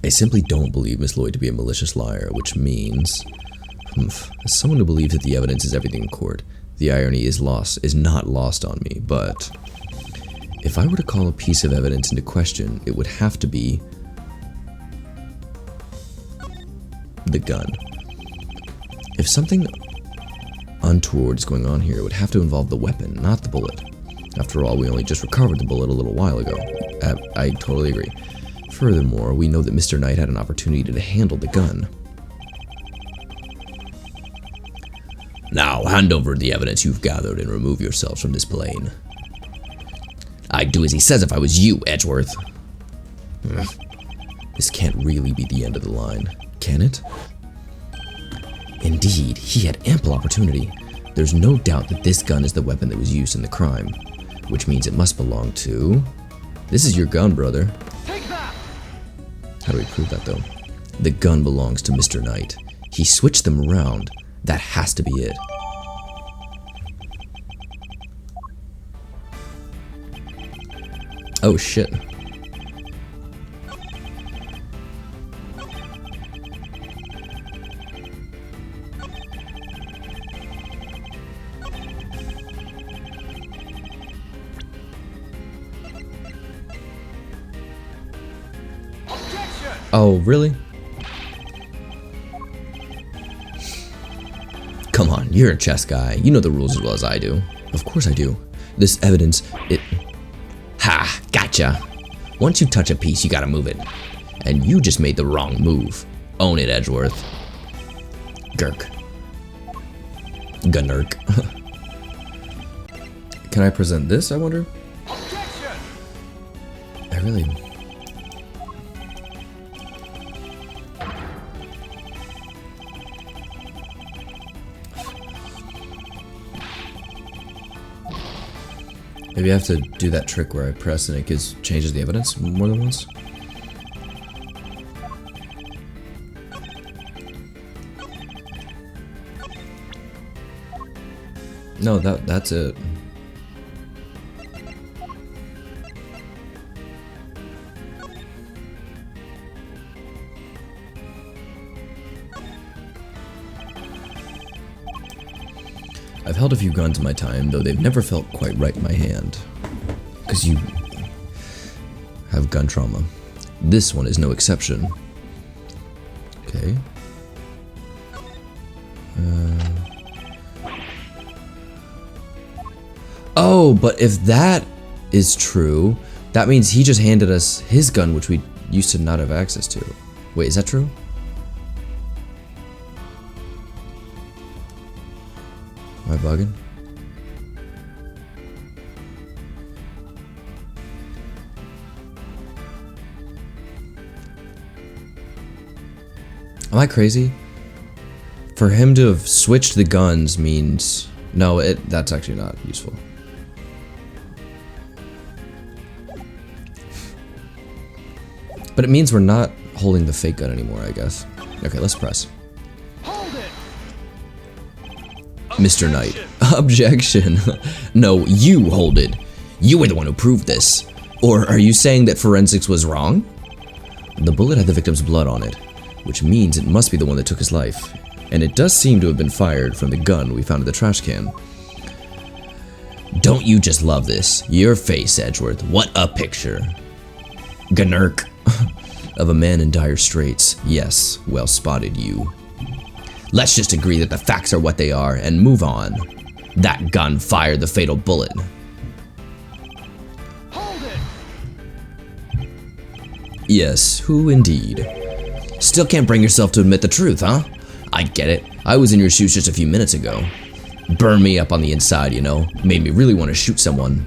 A: I simply don't believe Miss Lloyd to be a malicious liar, which means... as someone who believes that the evidence is everything in court, the irony is not lost on me, but... if I were to call a piece of evidence into question, it would have to be... the gun. If something untoward is going on here, it would have to involve the weapon, not the bullet. After all, we only just recovered the bullet a little while ago. I totally agree. Furthermore, we know that Mr. Knight had an opportunity to handle the gun.
D: Now, hand over the evidence you've gathered and remove yourselves from this plane. I'd do as he says if I was you, Edgeworth.
A: This can't really be the end of the line, can it?
D: Indeed, he had ample opportunity. There's no doubt that this gun is the weapon that was used in the crime, which means it must belong to...
A: This is your gun, brother.
C: Take that!
A: How do we prove that, though?
D: The gun belongs to Mr. Knight. He switched them around. That has to be it.
A: Oh, shit.
C: Objection!
A: Oh, really?
D: Come on, you're a chess guy. You know the rules as well as I do.
A: Of course I do. This evidence, it...
D: Ha! Gotcha! Once you touch a piece, you gotta move it. And you just made the wrong move. Own it, Edgeworth.
A: Gurk.
D: Gunnerk.
A: Can I present this, I wonder?
C: Objection!
A: I really... Maybe I have to do that trick where I press and it changes the evidence more than once. No, that's it. I've held a few guns in my time, though they've never felt quite right in my hand. Because you have gun trauma. This one is no exception. Okay. Oh, but if that is true, that means he just handed us his gun, which we used to not have access to. Wait, is that true? Am I bugging? Am I crazy? For him to have switched the guns means... No, that's actually not useful. But it means we're not holding the fake gun anymore, I guess. Okay, let's press.
C: Hold it!
D: Mr. Knight. Objection. No, you hold it. You were the one who proved this. Or are you saying that forensics was wrong?
A: The bullet had the victim's blood on it, which means it must be the one that took his life. And it does seem to have been fired from the gun we found in the trash can.
D: Don't you just love this? Your face, Edgeworth. What a picture. Gunnerk.
A: Of a man in dire straits. Yes, well spotted, you.
D: Let's just agree that the facts are what they are and move on. That gun fired the fatal bullet.
C: Hold it!
D: Yes, who indeed? Still can't bring yourself to admit the truth, huh? I get it. I was in your shoes just a few minutes ago. Burned me up on the inside, you know? Made me really want to shoot someone.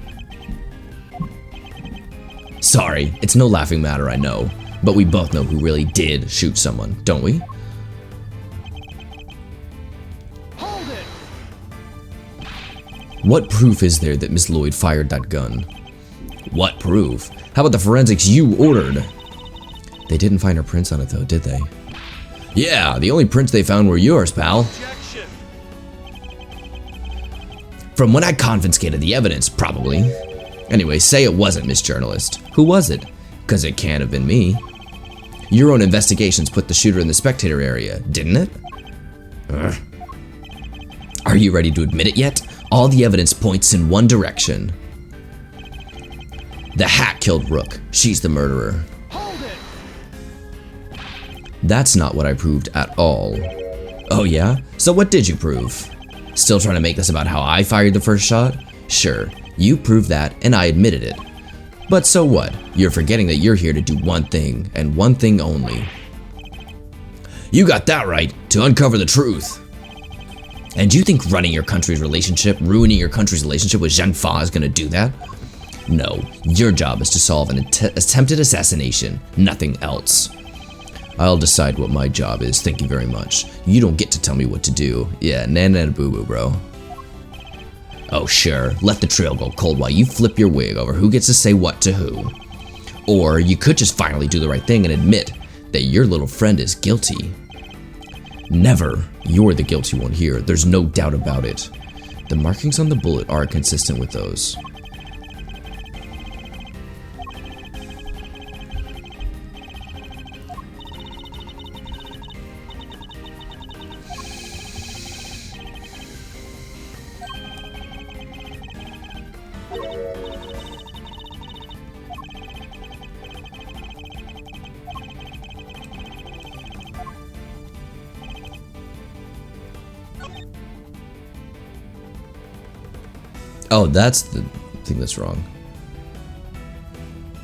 D: Sorry, it's no laughing matter, I know. But we both know who really did shoot someone, don't we?
C: Hold it!
D: What proof is there that Miss Lloyd fired that gun? What proof? How about the forensics you ordered? They didn't find her prints on it though, did they? Yeah, the only prints they found were yours, pal.
C: Objection!
D: From when I confiscated the evidence, probably. Anyway, say it wasn't, Miss Journalist. Who was it? 'Cause it can't have been me. Your own investigations put the shooter in the spectator area, didn't it? Ugh. Are you ready to admit it yet? All the evidence points in one direction. The hack killed Rook. She's the murderer.
C: Hold it!
D: That's not what I proved at all. Oh yeah? So what did you prove? Still trying to make this about how I fired the first shot? Sure, you proved that and I admitted it. But so what? You're forgetting that you're here to do one thing, and one thing only. You got that right, to uncover the truth. And do you think ruining your country's relationship with Zheng Fa is gonna do that? No, your job is to solve an attempted assassination, nothing else. I'll decide what my job is, thank you very much. You don't get to tell me what to do. Yeah, nana boo boo, bro. Oh sure, let the trail go cold while you flip your wig over who gets to say what to who. Or you could just finally do the right thing and admit that your little friend is guilty. Never. You're the guilty one here, there's no doubt about it. The markings on the bullet are consistent with those. Oh, that's the thing that's wrong.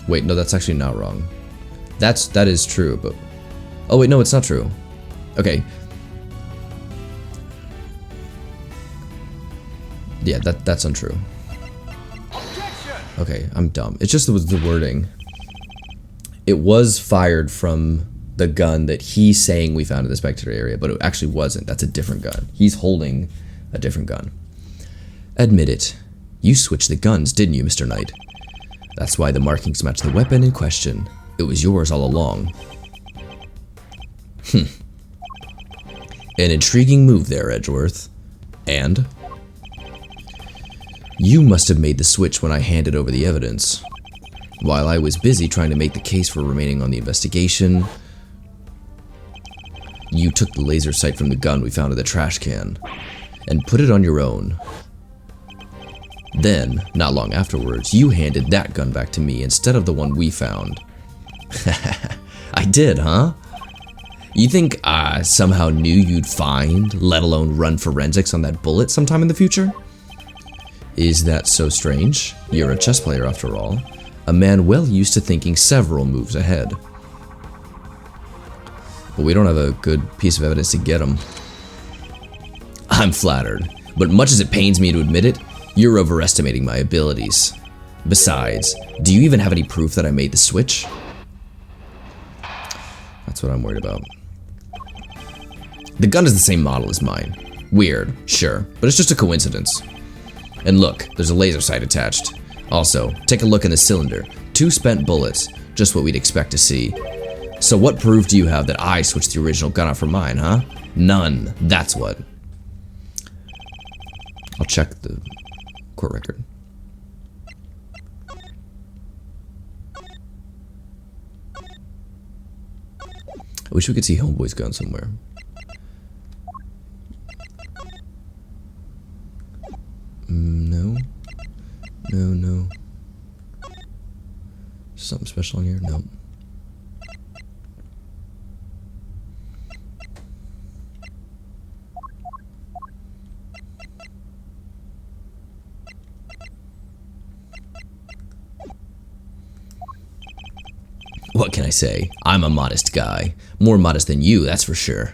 D: Wait, no, that's actually not wrong. That is true, but oh wait, no, it's not true. Okay. Yeah, that's untrue.
C: Objection!
D: Okay, I'm dumb. It's just the wording. It was fired from the gun that he's saying we found in the spectator area, but it actually wasn't. That's a different gun. He's holding a different gun. Admit it. You switched the guns, didn't you, Mr. Knight? That's why the markings match the weapon in question. It was yours all along. An intriguing move there, Edgeworth. And? You must have made the switch when I handed over the evidence. While I was busy trying to make the case for remaining on the investigation, you took the laser sight from the gun we found in the trash can and put it on your own. Then, not long afterwards, you handed that gun back to me instead of the one we found. I did, huh? You think I somehow knew you'd find, let alone run forensics on that bullet sometime in the future? Is that so strange? You're a chess player after all. A man well used to thinking several moves ahead. But we don't have a good piece of evidence to get him. I'm flattered, but much as it pains me to admit it, you're overestimating my abilities. Besides, do you even have any proof that I made the switch? That's what I'm worried about. The gun is the same model as mine. Weird, sure, but it's just a coincidence. And look, there's a laser sight attached. Also, take a look in the cylinder. 2 spent bullets, just what we'd expect to see. So what proof do you have that I switched the original gun out for mine, huh? None, that's what. I'll check the court record. I wish we could see Homeboy's gun somewhere. No. No. Something special in here? No. What can I say? I'm a modest guy. More modest than you, that's for sure.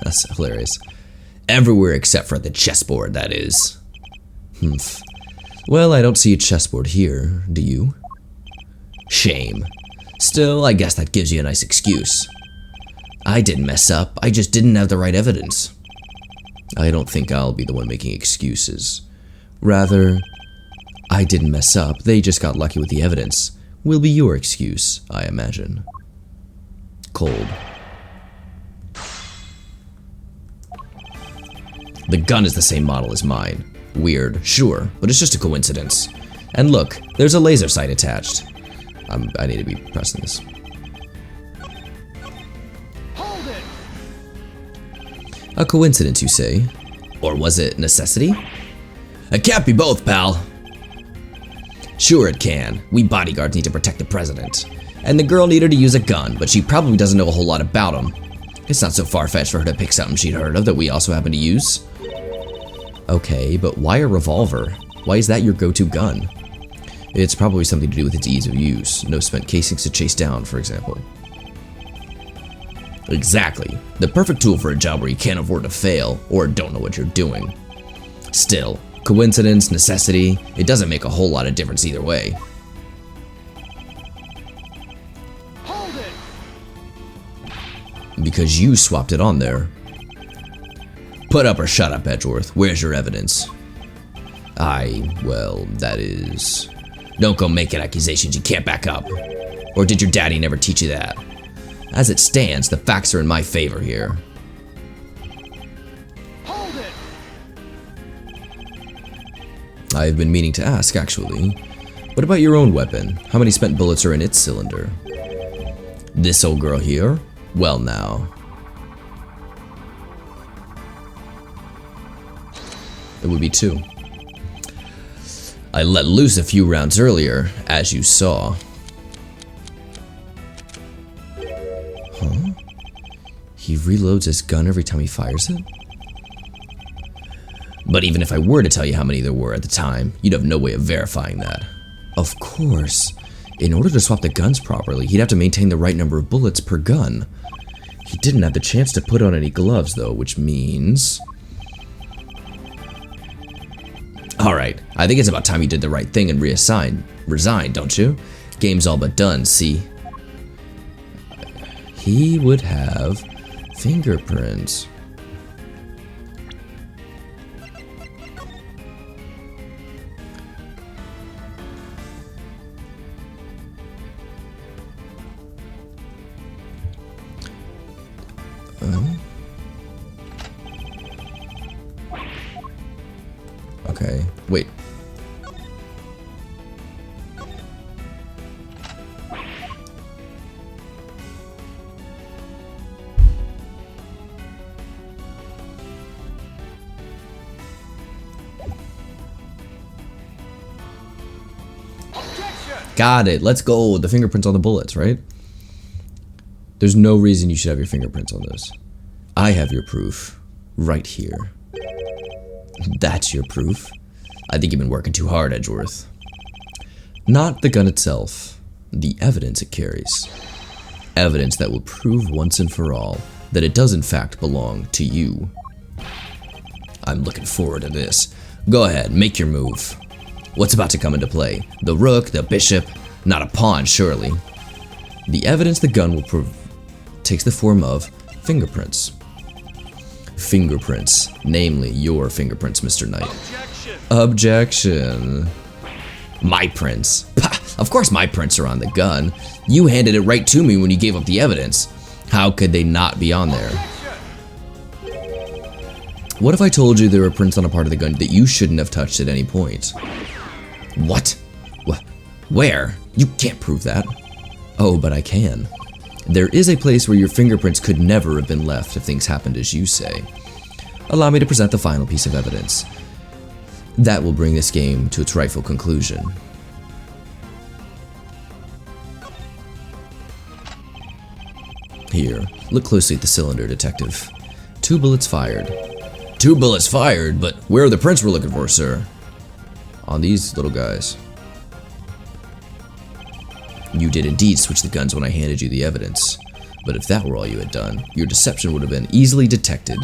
D: That's hilarious. Everywhere except for the chessboard, that is. Humph. Well, I don't see a chessboard here, do you? Shame. Still, I guess that gives you a nice excuse. I didn't mess up, I just didn't have the right evidence. I don't think I'll be the one making excuses. Rather, I didn't mess up, they just got lucky with the evidence. Will be your excuse, I imagine. Cold. The gun is the same model as mine. Weird, sure, but it's just a coincidence. And look, there's a laser sight attached. I need to be pressing this.
C: Hold it!
D: A coincidence, you say? Or was it necessity? It can't be both, pal. Sure it can. We bodyguards need to protect the president. And the girl needed to use a gun, but she probably doesn't know a whole lot about him. It's not so far-fetched for her to pick something she'd heard of that we also happen to use. Okay, but why a revolver? Why is that your go-to gun? It's probably something to do with its ease of use. No spent casings to chase down, for example. Exactly. The perfect tool for a job where you can't afford to fail, or don't know what you're doing. Still, coincidence, necessity, it doesn't make a whole lot of difference either way.
C: Hold it!
D: Because you swapped it on there. Put up or shut up, Edgeworth. Where's your evidence? Well, that is... Don't go making accusations you can't back up. Or did your daddy never teach you that? As it stands, the facts are in my favor here.
C: Hold it!
D: I've been meaning to ask, actually. What about your own weapon? How many spent bullets are in its cylinder? This old girl here? Well now. It would be 2. I let loose a few rounds earlier, as you saw. Huh? He reloads his gun every time he fires it? But even if I were to tell you how many there were at the time, you'd have no way of verifying that. Of course. In order to swap the guns properly, he'd have to maintain the right number of bullets per gun. He didn't have the chance to put on any gloves, though, which means... Alright, I think it's about time you did the right thing and resigned, don't you? Game's all but done, see? He would have fingerprints. Okay, wait.
C: Objection!
D: Got it. Let's go. The fingerprints on the bullets, right? There's no reason you should have your fingerprints on those. I have your proof right here. That's your proof? I think you've been working too hard, Edgeworth. Not the gun itself, the evidence it carries. Evidence that will prove once and for all that it does in fact belong to you. I'm looking forward to this. Go ahead, make your move. What's about to come into play? The rook, the bishop, not a pawn, surely. The evidence the gun will prove takes the form of fingerprints. Fingerprints, namely your fingerprints, Mr. Knight. Objection. My prints. Pah, of course my prints are on the gun. You handed it right to me when you gave up the evidence. How could they not be on there? What if I told you there were prints on a part of the gun that you shouldn't have touched at any point? What? Where? You can't prove that. Oh, but I can. There is a place where your fingerprints could never have been left if things happened as you say. Allow me to present the final piece of evidence. That will bring this game to its rightful conclusion. Here, look closely at the cylinder, Detective. 2 bullets fired. 2 bullets fired? But where are the prints we're looking for, sir? On these little guys. You did indeed switch the guns when I handed you the evidence. But if that were all you had done, your deception would have been easily detected,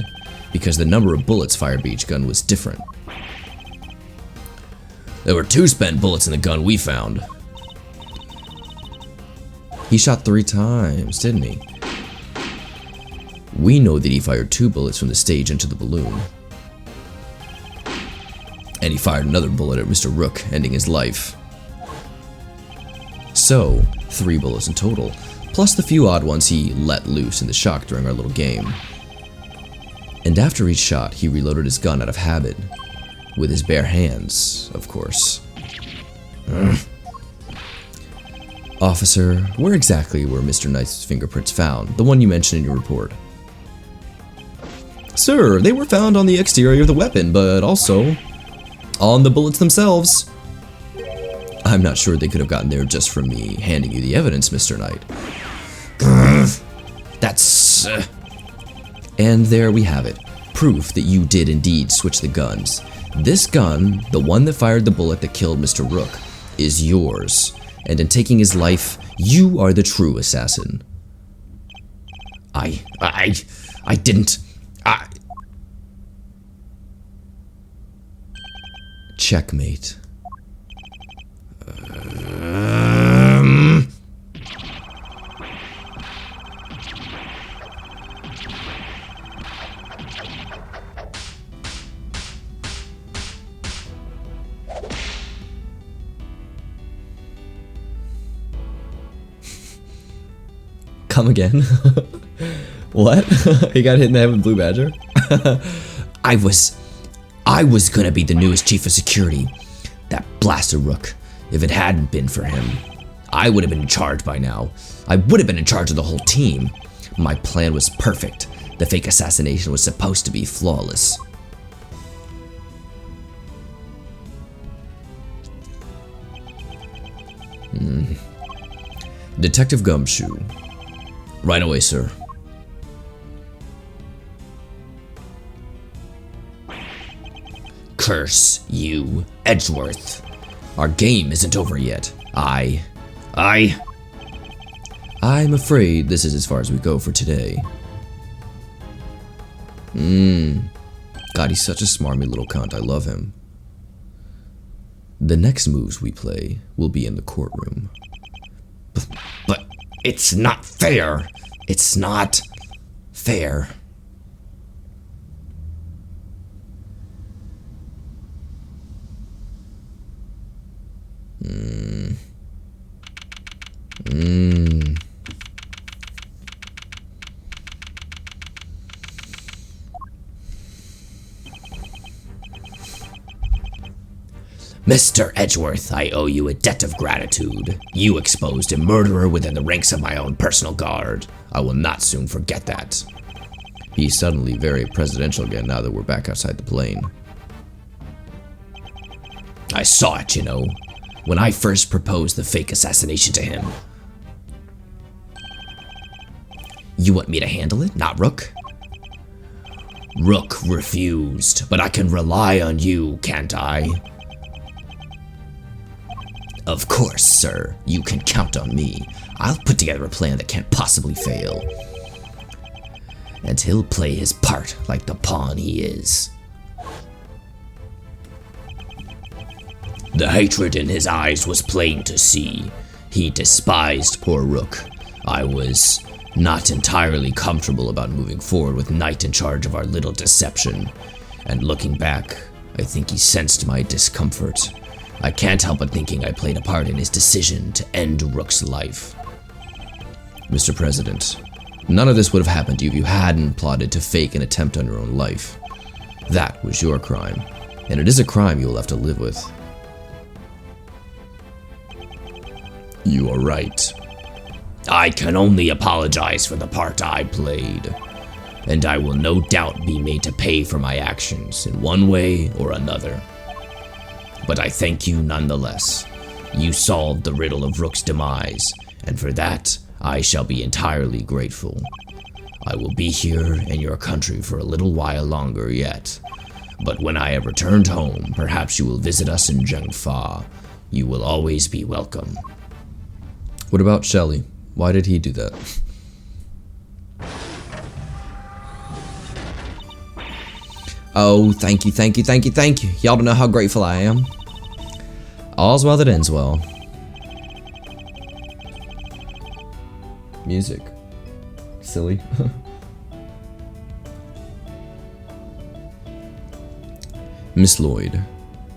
D: because the number of bullets fired by each gun was different. There were 2 spent bullets in the gun we found. He shot 3 times, didn't he? We know that he fired 2 bullets from the stage into the balloon. And he fired another bullet at Mr. Rook, ending his life. So, 3 bullets in total, plus the few odd ones he let loose in the shock during our little game. And after each shot, he reloaded his gun out of habit. With his bare hands, of course. Officer, where exactly were Mr. Knight's fingerprints found? The one you mentioned in your report. Sir, they were found on the exterior of the weapon, but also on the bullets themselves. I'm not sure they could have gotten there just from me handing you the evidence, Mr. Knight. That's... And there we have it. Proof that you did indeed switch the guns. This gun, the one that fired the bullet that killed Mr. Rook, is yours. And in taking his life, you are the true assassin. I didn't... Checkmate. Come again? What? He got hit in the head with Blue Badger? I was gonna be the newest chief of security. That blasted Rook. If it hadn't been for him, I would have been in charge by now. I would have been in charge of the whole team. My plan was perfect. The fake assassination was supposed to be flawless. Detective Gumshoe. Right away, sir. Curse you, Edgeworth. Our game isn't over yet. I'm afraid this is as far as we go for today. God, he's such a smarmy little cunt. I love him. The next moves we play will be in the courtroom. But it's not fair. It's not fair. Mr. Edgeworth, I owe you a debt of gratitude. You exposed a murderer within the ranks of my own personal guard. I will not soon forget that. He's suddenly very presidential again now that we're back outside the plane. I saw it, you know, when I first proposed the fake assassination to him. You want me to handle it, not Rook? Rook refused, but I can rely on you, can't I? Of course, sir. You can count on me. I'll put together a plan that can't possibly fail. And he'll play his part like the pawn he is. The hatred in his eyes was plain to see. He despised poor Rook. I was not entirely comfortable about moving forward with Knight in charge of our little deception. And looking back, I think he sensed my discomfort. I can't help but thinking I played a part in his decision to end Rook's life. Mr. President, none of this would have happened to you if you hadn't plotted to fake an attempt on your own life. That was your crime, and it is a crime you will have to live with. You are right. I can only apologize for the part I played, and I will no doubt be made to pay for my actions in one way or another. But I thank you nonetheless. You solved the riddle of Rook's demise, and for that, I shall be entirely grateful. I will be here in your country for a little while longer yet, but when I have returned home, perhaps you will visit us in Zhengfa. You will always be welcome.
A: What about Shelly? Why did he do that?
D: Oh, thank you, thank you, thank you, thank you. Y'all don't know how grateful I am. All's well that ends well.
A: Music. Silly.
D: Miss Lloyd,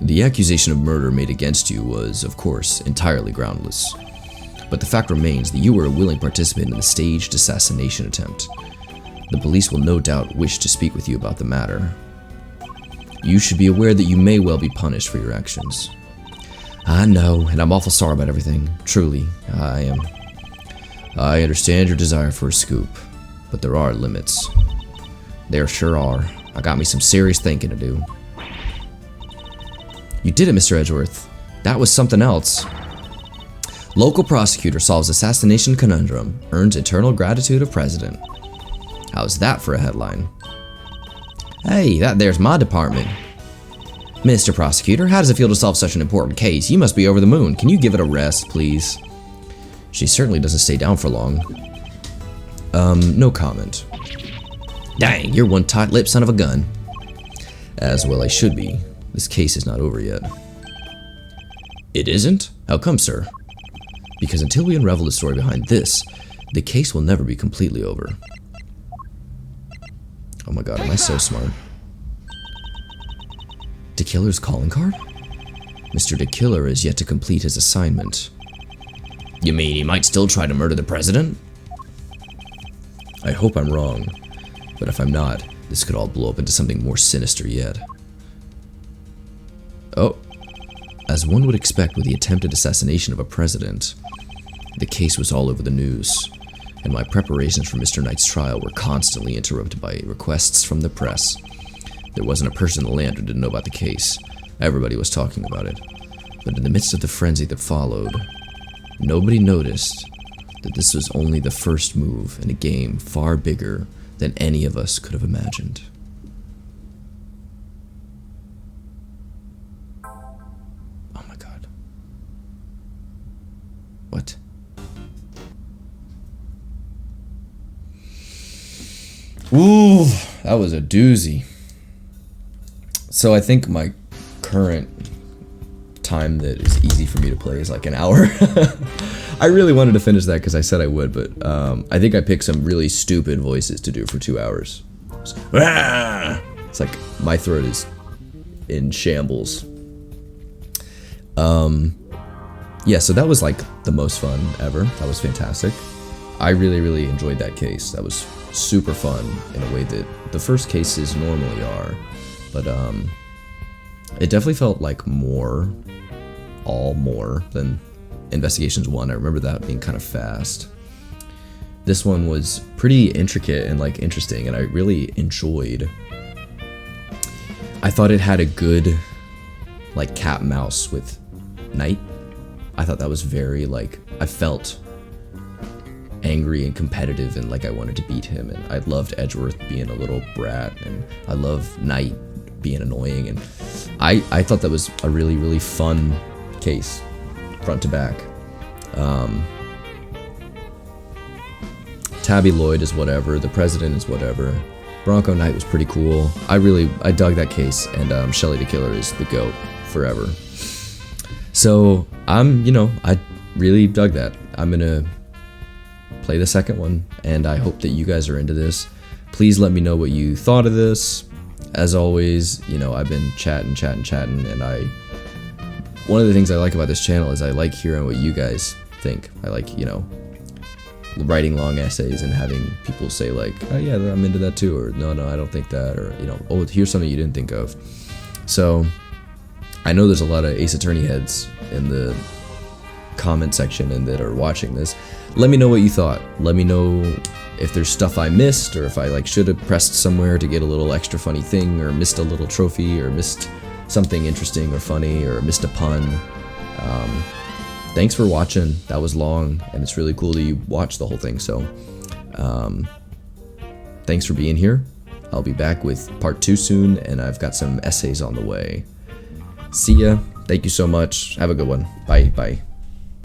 D: the accusation of murder made against you was, of course, entirely groundless. But the fact remains that you were a willing participant in the staged assassination attempt. The police will no doubt wish to speak with you about the matter. You should be aware that you may well be punished for your actions. I know, and I'm awful sorry about everything. Truly, I am. I understand your desire for a scoop, but there are limits. There sure are. I got me some serious thinking to do. You did it, Mr. Edgeworth. That was something else. Local prosecutor solves assassination conundrum, earns eternal gratitude of president. How's that for a headline? Hey, that there's my department. Mr. Prosecutor, how does it feel to solve such an important case? You must be over the moon. Can you give it a rest, please? She certainly doesn't stay down for long. No comment. Dang, you're one tight-lipped son of a gun. As well I should be. This case is not over yet. It isn't? How come, sir? Because until we unravel the story behind this, the case will never be completely over. Oh my god, am I so smart? DeKiller's calling card? Mr. DeKiller is yet to complete his assignment. You mean he might still try to murder the president? I hope I'm wrong, but if I'm not, this could all blow up into something more sinister yet. Oh, as one would expect with the attempted assassination of a president, the case was all over the news, and my preparations for Mr. Knight's trial were constantly interrupted by requests from the press. There wasn't a person in the land who didn't know about the case. Everybody was talking about it. But in the midst of the frenzy that followed, nobody noticed that this was only the first move in a game far bigger than any of us could have imagined. Oh my god. What?
A: Ooh, that was a doozy. So I think my current time that is easy for me to play is like an hour. I really wanted to finish that because I said I would, but I think I picked some really stupid voices to do for 2 hours. It's like my throat is in shambles. Yeah, so that was like the most fun ever. That was fantastic. I really, really enjoyed that case. That was super fun in a way that the first cases normally are, but it definitely felt like more than Investigations 1. I remember that being kind of fast. This one was pretty intricate and like interesting, and I really enjoyed. I thought it had a good like cat and mouse with Knight. I thought that was very like, I felt angry and competitive and like I wanted to beat him, and I loved Edgeworth being a little brat, and I love Knight being annoying, and I thought that was a really, really fun case, front to back. Tabby Lloyd is whatever, the president is whatever, Bronco Knight was pretty cool. I dug that case, and Shelly DeKiller is the GOAT forever. So I really dug that. I'm gonna play the second one, and I hope that you guys are into this. Please let me know what you thought of this. As always, I've been chatting, and one of the things I like about this channel is I like hearing what you guys think. I like, writing long essays and having people say like, oh yeah, I'm into that too, or no, I don't think that, or, oh, here's something you didn't think of. So I know there's a lot of Ace Attorney heads in the comment section and that are watching this. Let me know what you thought. Let me know if there's stuff I missed, or if I like should have pressed somewhere to get a little extra funny thing, or missed a little trophy, or missed something interesting or funny, or missed a pun. Thanks for watching. That was long, and it's really cool that you watched the whole thing. So thanks for being here. I'll be back with part 2 soon, and I've got some essays on the way. See ya. Thank you so much. Have a good one. Bye.